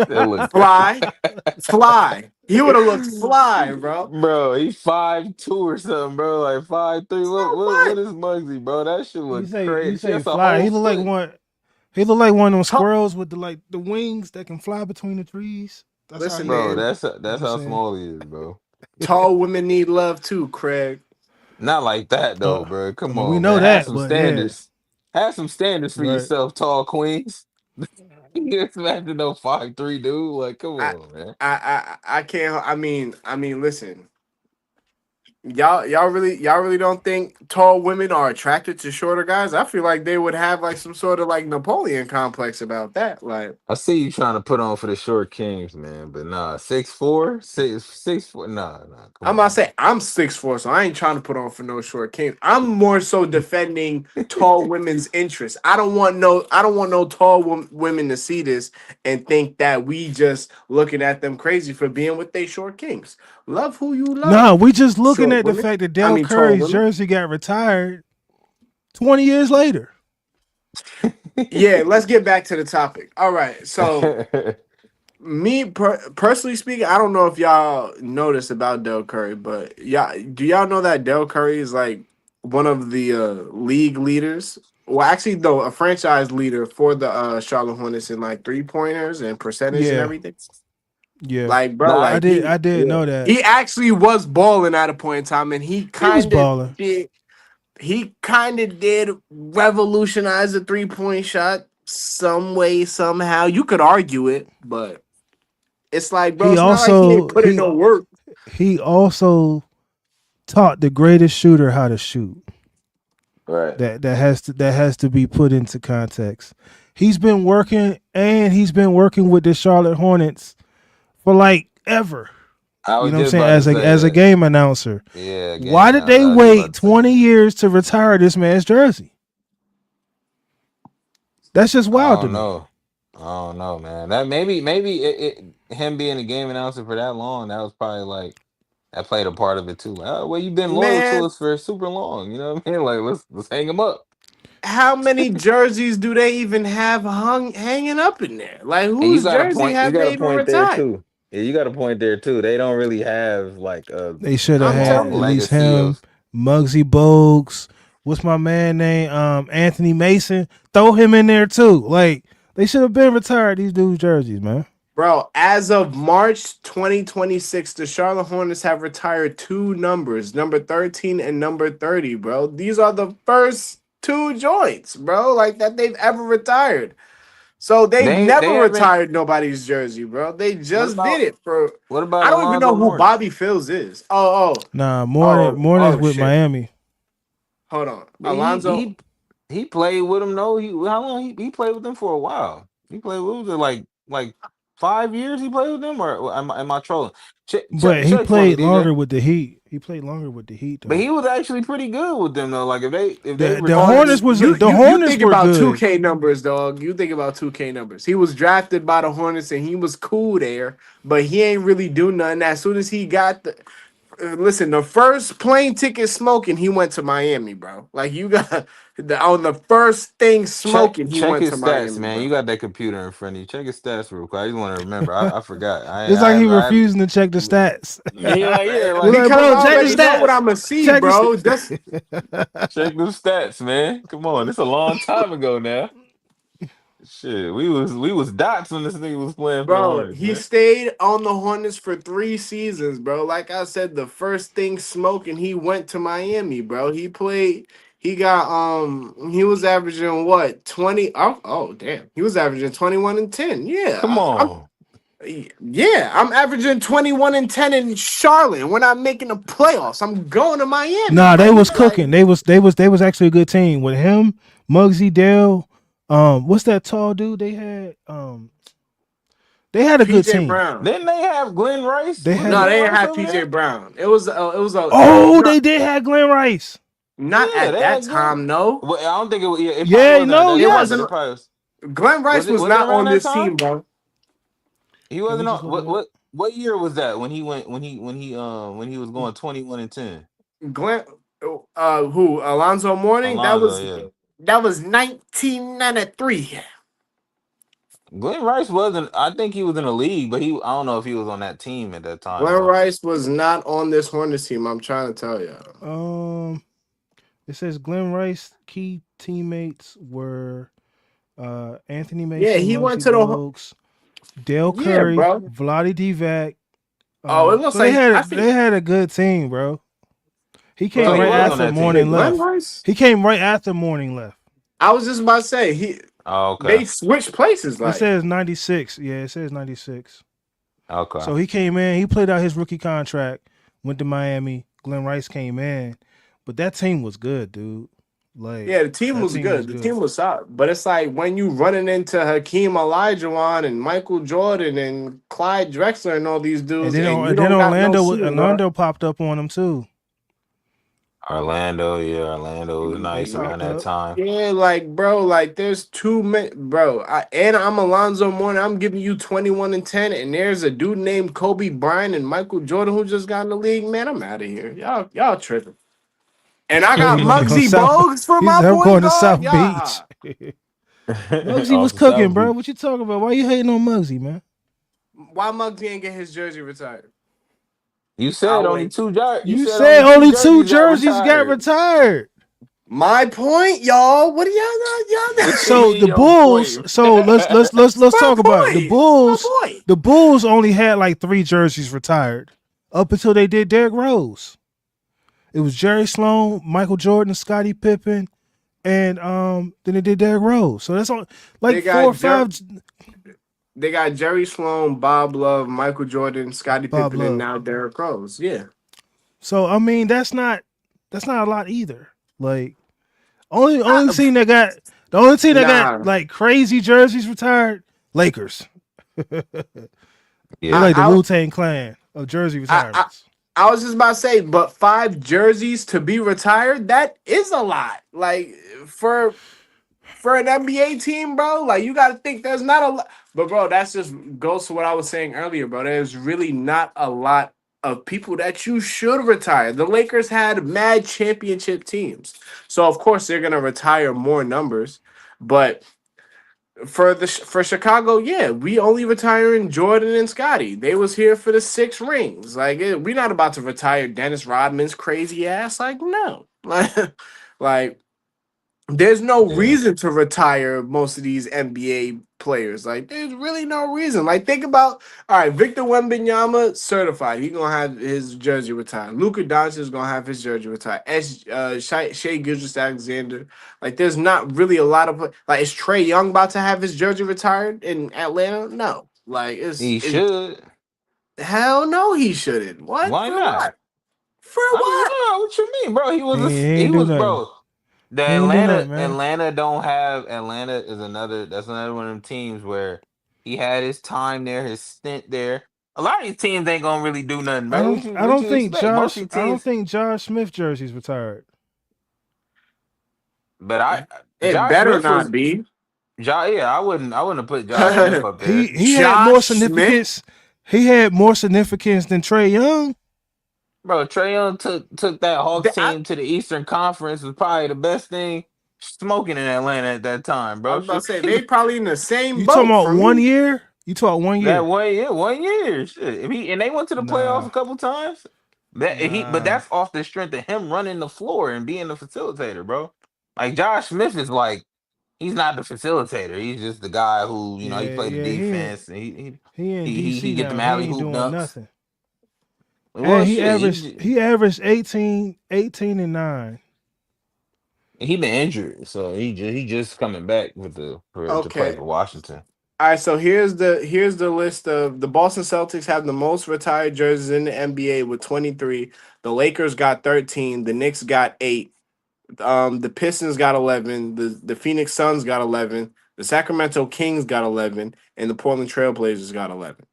That look Fly. He would have looked fly, bro. bro. He 5'2" or something, bro. Like 5'3". What What? is Muggsy, bro? That shit You look say you crazy. say That's a fly. whole He look like foot. one. He look like one of them Ta- squirrels with the wings that can fly between the trees. That's how Listen, he Bro, look. man. that's You know how what I'm small he is, bro. Tall women need love too, Craig. Not like that saying? though, bro. I Come mean, we on, know man. Have that, some but yeah, standards. Have some standards for right. yourself, tall queens. You just imagine no 5'3" dude. Like, come I on, man. I can't. I mean, listen. Y'all really don't think tall women are attracted to shorter guys? I feel like they would have like some sort of like Napoleon complex about that. Like I see you trying to put on for the short kings, man. But nah, 6'4", 6'4". Nah. Come I'm not on, saying I'm 6'4", so I ain't trying to put on for no short king. I'm more so defending tall women's interests. I don't want no tall women to see this and think that we just looking at them crazy for being with they short kings. Love who you Nah, love. we just looking Short at the women. fact that I Dell mean tall Curry's women. jersey got retired 20 years later. Yeah, let's get back to the topic. All right. So man. personally speaking, I don't know if y'all noticed about Del Curry, but y'all know that Del Curry is like one of the league leaders? Well, actually, though, a franchise leader for the Charlotte Hornets in like 3-pointers and percentage and Yeah, everything. yeah. Like, bro, Nah, I like did I did know that. he actually was balling at a point in time, and he He was kind of balling. did. He kind of did revolutionize the 3-point shot some way, somehow. You could argue it, but it's like, bro, He it's not like he ain't also put in no work. he also taught the greatest shooter how to shoot. right. That has to be put into context. He's been working and he's been working with the Charlotte Hornets for like ever. I You was know what I'm just saying? about to say As a that. game announcer. Yeah, game Why did announcer. they I was just about wait to say 20 that. years to retire this man's jersey? That's just I wild to don't me. know. I don't know, man. That maybe him being a game announcer for that long, that was probably like that played a part of it too. Like, oh, well, you've been loyal to Man, us for super long. You know what I mean? Like, let's hang him up. how many jerseys do they even have hanging up in there? Like, And you whose got a jersey point. You have got they a even point there retired? too. Yeah, you got a point there too. They don't really have like They should a have I'm had long telling at you. least legacy him, of. Muggsy Bogues. What's my man name? Anthony Mason. Throw him in there too. Like they should have been retired these dudes' jerseys, man. Bro, as of March 2026, the Charlotte Hornets have retired two numbers, number 13 and number 30, bro. These are the first two joints, bro, like that they've ever retired. So they've They never haven't. retired nobody's jersey, bro. They What just about did it for what about I don't even Alonzo know who Mourning? Bobby Fields is. Oh, Nah, oh, mornings oh with shit. Miami. Hold on. But Alonzo. he played with him. No, how long he played with them for a while. He played. What was it like 5 years? He played with them, or am I trolling? But he Check for me, played DJ. longer with the Heat. He played longer with the Heat But though. he was actually pretty good with them though. Like if they The retired Hornets him, was You the you you Hornets think were about good. 2K numbers, dog. You think about 2K numbers. He was drafted by the Hornets and he was cool there, but he ain't really do nothing. As soon as he got the listen, the first plane ticket smoking, he went to Miami, bro. Like you got on the first thing smoking, he check went his to stats, Miami, man. bro. You got that computer in front of you. Check his stats real quick. I just want to remember. I forgot. It's like he I have. refusing to check the stats. He like yeah, He's like like, Because bro, I check the already know what stats. I'm gonna see, Check the bro. Just stats. check them stats, man. Come on, it's a long time ago now. Shit, we was dots when this nigga was playing for the Bro, Hornets, he man. stayed on the Hornets for 3 seasons, bro. Like I said, the first thing smoking, he went to Miami, bro. He played. He got he was averaging what 20? Oh damn, he was averaging 21 and 10. Yeah, Come on. I'm averaging 21 and 10 in Charlotte. We're not making the playoffs. I'm going to Miami, Nah, my they was nigga. cooking. Like They was actually a good team with him, Muggsy Dale. What's that tall dude they had? They had a good PJ team. Brown. Didn't they have Glenn Rice? They Wasn't No, had. Glenn they didn't Rice have over PJ there? Brown. It was a Oh, not they did have Glenn Rice. not Yeah, at they that had Glenn. time. No, Well, I don't think it was. Yeah, it probably Yeah, wasn't at no, that it time, yeah. but it wasn't. probably was. Glenn Was Rice it? was Was it not around on that this time? team, bro. He Can we wasn't on. just look it up? What year was that when he went when he was going 21 and 10? Glenn, who Alonzo Mourning? That Alonzo, was yeah. that was 1993. Glenn Rice wasn't. I think he was in the league, but I don't know if he was on that team at that time Glenn though. Rice was not on this Hornets team. I'm trying to tell you. It says Glenn Rice key teammates were Anthony Yeah, Mason, he went Muggsy to the. Bogues, Dale Yeah, Curry, bro. Vlade Divac. Oh, it looks So they like I had think, they had a good team, bro. He So came he right was on after that team. Morning Glenn left. Rice. He came right after Morning left. I was just about to say Oh, okay. they switched places. It Like says 96. Yeah, it says 96. Okay. So he came in. He played out his rookie contract. Went to Miami. Glenn Rice came in, but that team was good, dude. Like, yeah, the team was good. The team was solid. But it's like when you running into Hakeem Olajuwon and Michael Jordan and Clyde Drexler and all these And dudes, then, and you and then don't got no Orlando popped up on him too. Orlando was They nice around popped that up. time. Yeah, like bro, like there's too many, bro. And I'm Alonzo Mourning. I'm giving you 21 and 10, and there's a dude named Kobe Bryant and Michael Jordan who just got in the league. Man, I'm out of here. Y'all tripping. And I got Muggsy Bogues for my I'm point going to guard. South Beach. Muggsy was cooking, bro. What you talking about? Why you hating on Muggsy, man? Why Muggsy ain't get his jersey retired? You said only two jerseys. You said only two jerseys got retired. My point, y'all. What do y'all? So the Bulls. So let's talk about it. The Bulls. The Bulls only had like 3 jerseys retired up until they did Derrick Rose. It was Jerry Sloan, Michael Jordan, Scottie Pippen, and then they did Derrick Rose. So that's all like 4 or 5. They got Jerry Sloan, Bob Love, Michael Jordan, Scottie Pippen, and now Derrick Rose. Yeah. So I mean that's not a lot either. Like only team that got like crazy jerseys retired, Lakers. Yeah, like the Wu-Tang Clan of jersey retirements. I was just about to say, but 5 jerseys to be retired, that is a lot. Like for an NBA team, bro, like you got to think there's not a lot. But bro, that's just goes to what I was saying earlier, bro. There's really not a lot of people that you should retire. The Lakers had mad championship teams, so of course they're gonna retire more numbers. But for Chicago, yeah, we only retiring Jordan and Scotty. They was here for the 6 rings. Like we're not about to retire Dennis Rodman's crazy ass. Like no, like there's no reason to retire most of these NBA players. Like, there's really no reason. Like, think about, all right, Victor Wembanyama certified. He's going to have his jersey retired. Luka Doncic is going to have his jersey retired. Shai Gilgeous-Alexander. Like, there's not really a lot of, like, is Trae Young about to have his jersey retired in Atlanta? No. Like, he should. Hell no, he shouldn't. What? Why For not? what? For what? No, what you mean, bro? He He was nothing. bro. The He ain't do nothing, man. Atlanta is another one of them teams where he had his time there, his stint there. A lot of these teams ain't gonna really do nothing, bro. I don't think Josh Smith jersey's retired. But it Josh better Smith not be. I wouldn't have put Josh Smith up there. He had more significance. He had more significance than Trae Young. Bro, Trae Young took that Hawks team to the Eastern Conference. Was probably the best thing smoking in Atlanta at that time, bro. I was about to say they probably in the same You boat. talking about 1 year? You talking 1 year? That 1 year, 1 year. Shit. And they went to the playoffs a couple times. But that's off the strength of him running the floor and being the facilitator, bro. Like Josh Smith is like, he's not the facilitator. He's just the guy who, he played the defense. He in DC he get now. them alley He ain't hoop doing dunks. nothing. Well, And he averaged 18 and 9. He been injured, so he just coming back to play for Washington. All right, so here's the list of the Boston Celtics have the most retired jerseys in the NBA with 23. The Lakers got 13. The Knicks got 8. The Pistons got 11. The Phoenix Suns got 11. The Sacramento Kings got 11, and the Portland Trailblazers got 11.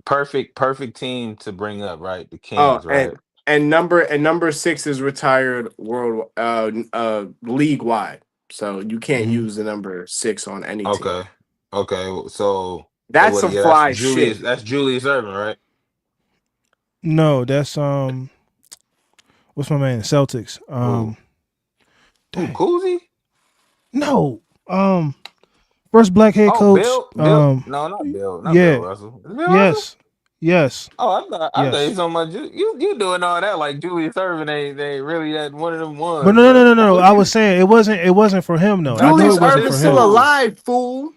Perfect team to bring up, right? The Kings, right? And number 6 is retired league wide. So you can't use the number 6 on any team. Okay. So that's some fly shit. That's Julius Erving, right? No, that's what's my man? Celtics. Who, Cousy? No. First black head Oh, coach. Bill. No, not Bill Yeah. Russell. Is it Bill Russell? Yes. Oh, I thought Yes. you so much. You doing all that like Julius Irvin? They really that one of them But ones, no, no, no, bro. no, no. I was saying it wasn't for him though. I I knew Julius it thought wasn't that Irvin's for still him. too. alive, fool.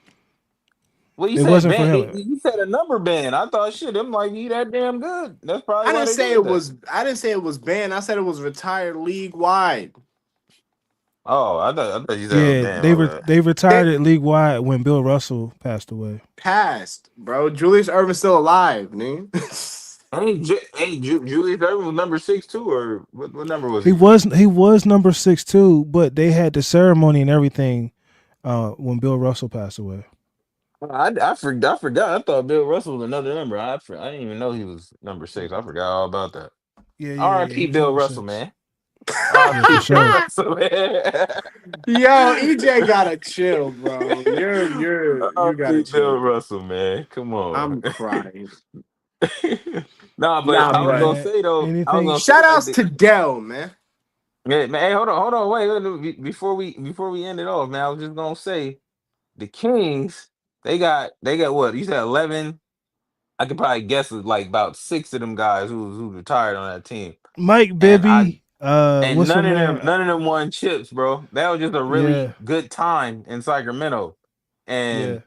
Well, you It said wasn't for Ben. him. You said a number band. I thought shit. Them like he that damn good. That's probably I why didn't they say did it that. was. I didn't say it was banned. I said it was retired league wide. Oh, I thought you said it was Yeah, Ben. My bad. they retired They it league wide when Bill Russell passed away. passed, bro. Julius Irvin's still alive, man. Julius Irvin was number 6 too, or what number was He he? was number 6 too, but they had the ceremony and everything when Bill Russell passed away. I forgot. I thought Bill Russell was another number. I didn't even know he was number 6. I forgot all about that. Yeah. He R.I.P. was Bill number Russell, 6. man. Yeah, for R.I.P. Bill sure. Russell, man. Yo, EJ gotta chill, bro. You gotta R.I.P. chill, Bill bro. Russell, man. Come on. I'm crying. Nah, but Nah, I was Hey but gonna man, say though. I was anything? gonna say shout like outs the to Dell, man. yeah, man. Hey, hold on, wait. Before we end it off, man. I was just gonna say the Kings. They got what you said 11. I could probably guess it like about 6 of them guys who retired on that team, Mike and I Bibby, and what's my man? none of them won chips, bro. That was just a Yeah, really good time in Sacramento, and yeah.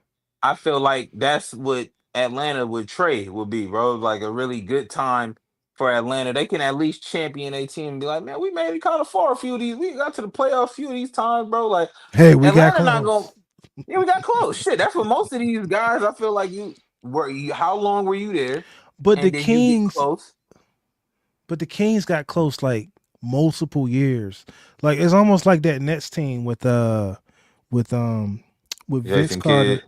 I feel like that's what Atlanta with Trey would be, bro. Like a really good time for Atlanta. They can at least champion a team and be like, man, we made it kind of far a few of these. We got to the playoff a few of these times, bro. Like Hey, we got Atlanta not going. close. Yeah, we got close. Shit, that's what most of these guys. I feel like you were. How long were you there? But the And did you get Kings, close? got close like multiple years. Like it's almost like that Nets team with with Vince Jason Carter, Kidd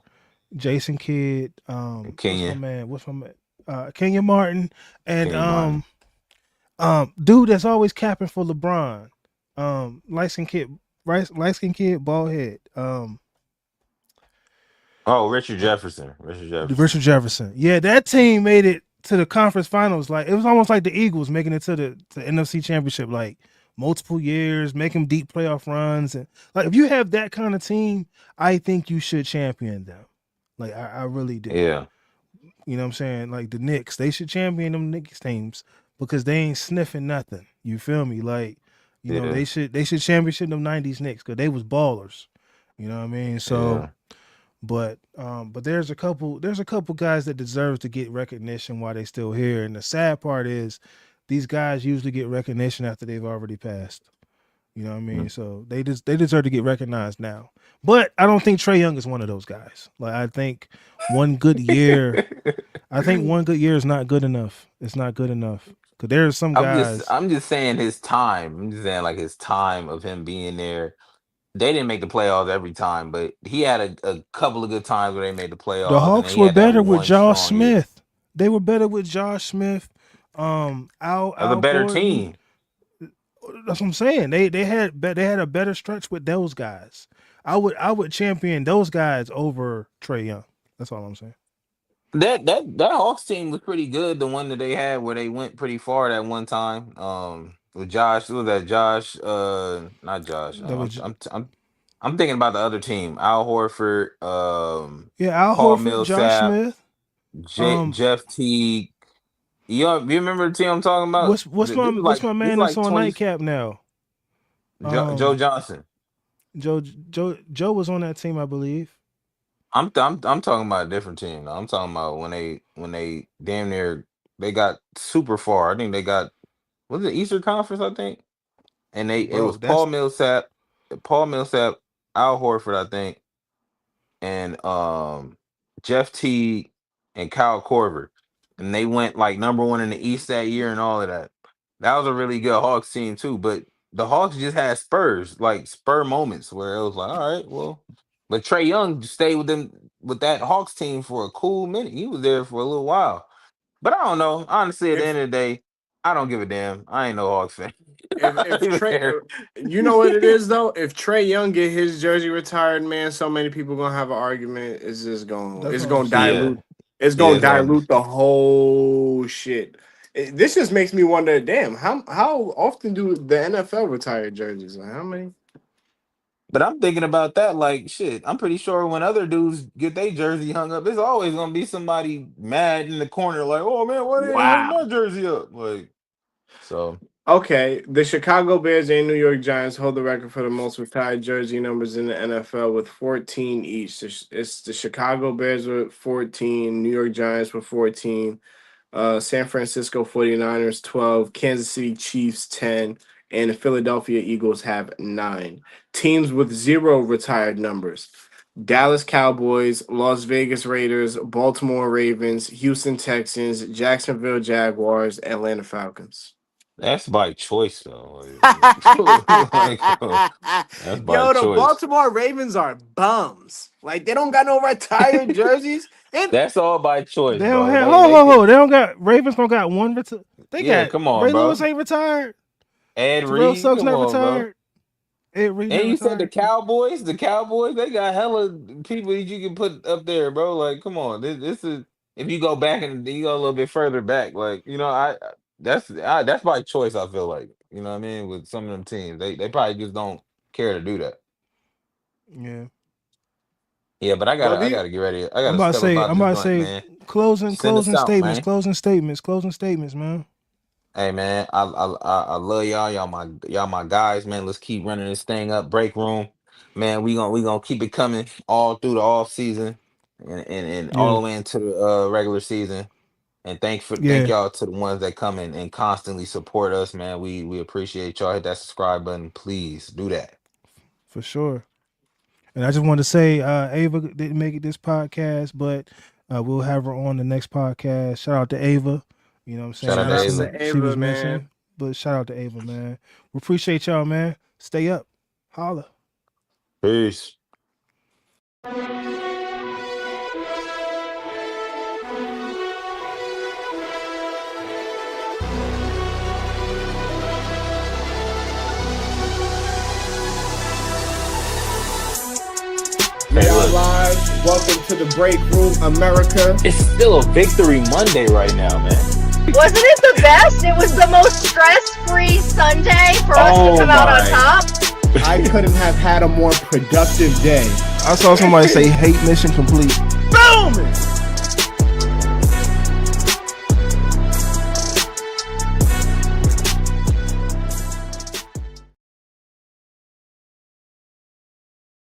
Jason Kidd, and what's my Kenya, man? Kenyon Martin and Kenyon Martin. dude that's always capping for LeBron. Light skin kid, bald head. Oh, Richard Jefferson. Richard Jefferson. Richard Jefferson. Yeah, that team made it to the conference finals. Like it was almost like the Eagles making it to the NFC Championship, like multiple years, making deep playoff runs, and like if you have that kind of team, I think you should champion them. Like I really do. Yeah. You know what I'm saying? Like the Knicks, they should champion them Knicks teams because they ain't sniffing nothing. You feel me? Like you know Yeah. they should championship them '90s Knicks because they was ballers. You know what I mean? So. Yeah. But there's a couple guys that deserve to get recognition while they still here. And the sad part is these guys usually get recognition after they've already passed. You know what I mean? So they deserve to get recognized now. But I don't think Trae Young is one of those guys. Like I think one good year is not good enough. It's not good enough. Cause there's some guys. I'm just saying his time. I'm just saying like his time of him being there. They didn't make the playoffs every time, but he had a couple of good times where they made the The playoffs, and then Hawks he were had that better with one Josh strong year. Smith. They were better with Josh Smith. As a Al better Gordon. team. That's what I'm saying. They had a better stretch with those guys. I would champion those guys over Trae Young. That's all I'm saying. That Hawks team was pretty good. The one that they had where they went pretty far that one time. With Josh, who was that? Josh, not Josh. That was I'm thinking about the other team. Al Horford, Al Paul Horford, Josh Millsap, Smith. Jeff Teague. You remember the team I'm talking about? What's my This is man that's like on 20. nightcap now? Joe Johnson. Joe was on that team, I believe. I'm talking about a different team. I'm talking about when they damn near they got super far. I think they got was it Eastern Conference, I think. And it was Bro, that's Paul Millsap, Al Horford, I think, and Jeff Teague and Kyle Korver. And they went like number 1 in the East that year and all of that. That was a really good Hawks team too. But the Hawks just had spurs, like spur moments where it was like, all right, well. But Trae Young stayed with them with that Hawks team for a cool minute. He was there for a little while. But I don't know. Honestly, at the If end of the day, I don't give a damn. I ain't no Hawks fan. I don't if even Trey, care. you know what it is though. If Trae Young get his jersey retired, man, so many people gonna have an argument. that's It's what I'm gonna saying. Yeah. dilute. It's Yeah, gonna it's gonna dilute the whole shit. This just makes me wonder. Damn, how often do the NFL retire jerseys? Like how many? But I'm thinking about that like shit. I'm pretty sure when other dudes get their jersey hung up, it's always gonna be somebody mad in the corner, like, "Oh man, why they ain't hung Wow. my jersey up?" Like, so Okay, the Chicago Bears and New York Giants hold the record for the most retired jersey numbers in the NFL with 14 each. It's the Chicago Bears with 14, New York Giants with 14, San Francisco 49ers 12, Kansas City Chiefs 10, and the Philadelphia Eagles have 9. Teams with 0 retired numbers: Dallas Cowboys, Las Vegas Raiders, Baltimore Ravens, Houston Texans, Jacksonville Jaguars, Atlanta Falcons. that's by choice though. Like, that's by Yo, the choice. Baltimore Ravens are bums. Like, they don't got no retired jerseys. And That's all by choice, They don't bro. have. They Ho. can, They don't got Ravens. Don't got one. They yeah, got come on, Ray Lewis bro. ain't retired. Ed Terrell Reed, Suggs come not on, bro. retired. Ed Reed And not you said retired. The Cowboys, they got hella people that you can put up there, bro. Like, come on, this is if you go back and you go a little bit further back, like that's by choice. I feel like you know what I mean with some of them teams, they probably just don't care to do that. Yeah. Yeah, but well, I the gotta get ready. I I'm gotta about to step up say. out I'm this about to joint, say. man. Closing. Send us Closing out, statements. man. Closing statements. Closing statements, man. Hey man, I love y'all. Y'all my guys, man. Let's keep running this thing up. Break room, man. We gonna keep it coming all through the off season and all Yeah. the way into the regular season. And thank Yeah. y'all to the ones that come in and constantly support us, man. We appreciate y'all. Hit that subscribe button, please do that. For sure. And I just wanted to say, Ava didn't make it this podcast, but we'll have her on the next podcast. Shout out to Ava. You know what I'm Shout saying? out to shout out Ava. Missing. to She Ava, was man. missing. But shout out to Ava, man. We appreciate y'all, man. Stay up. Holla. Peace. We Hey, are look, live. Welcome to the Break Room, America. it's still a victory Monday right now, man. Wasn't it the best? It was the most stress-free Sunday for us Oh to come out on my. top. I couldn't have had a more productive day. I saw somebody say hate mission complete. Boom!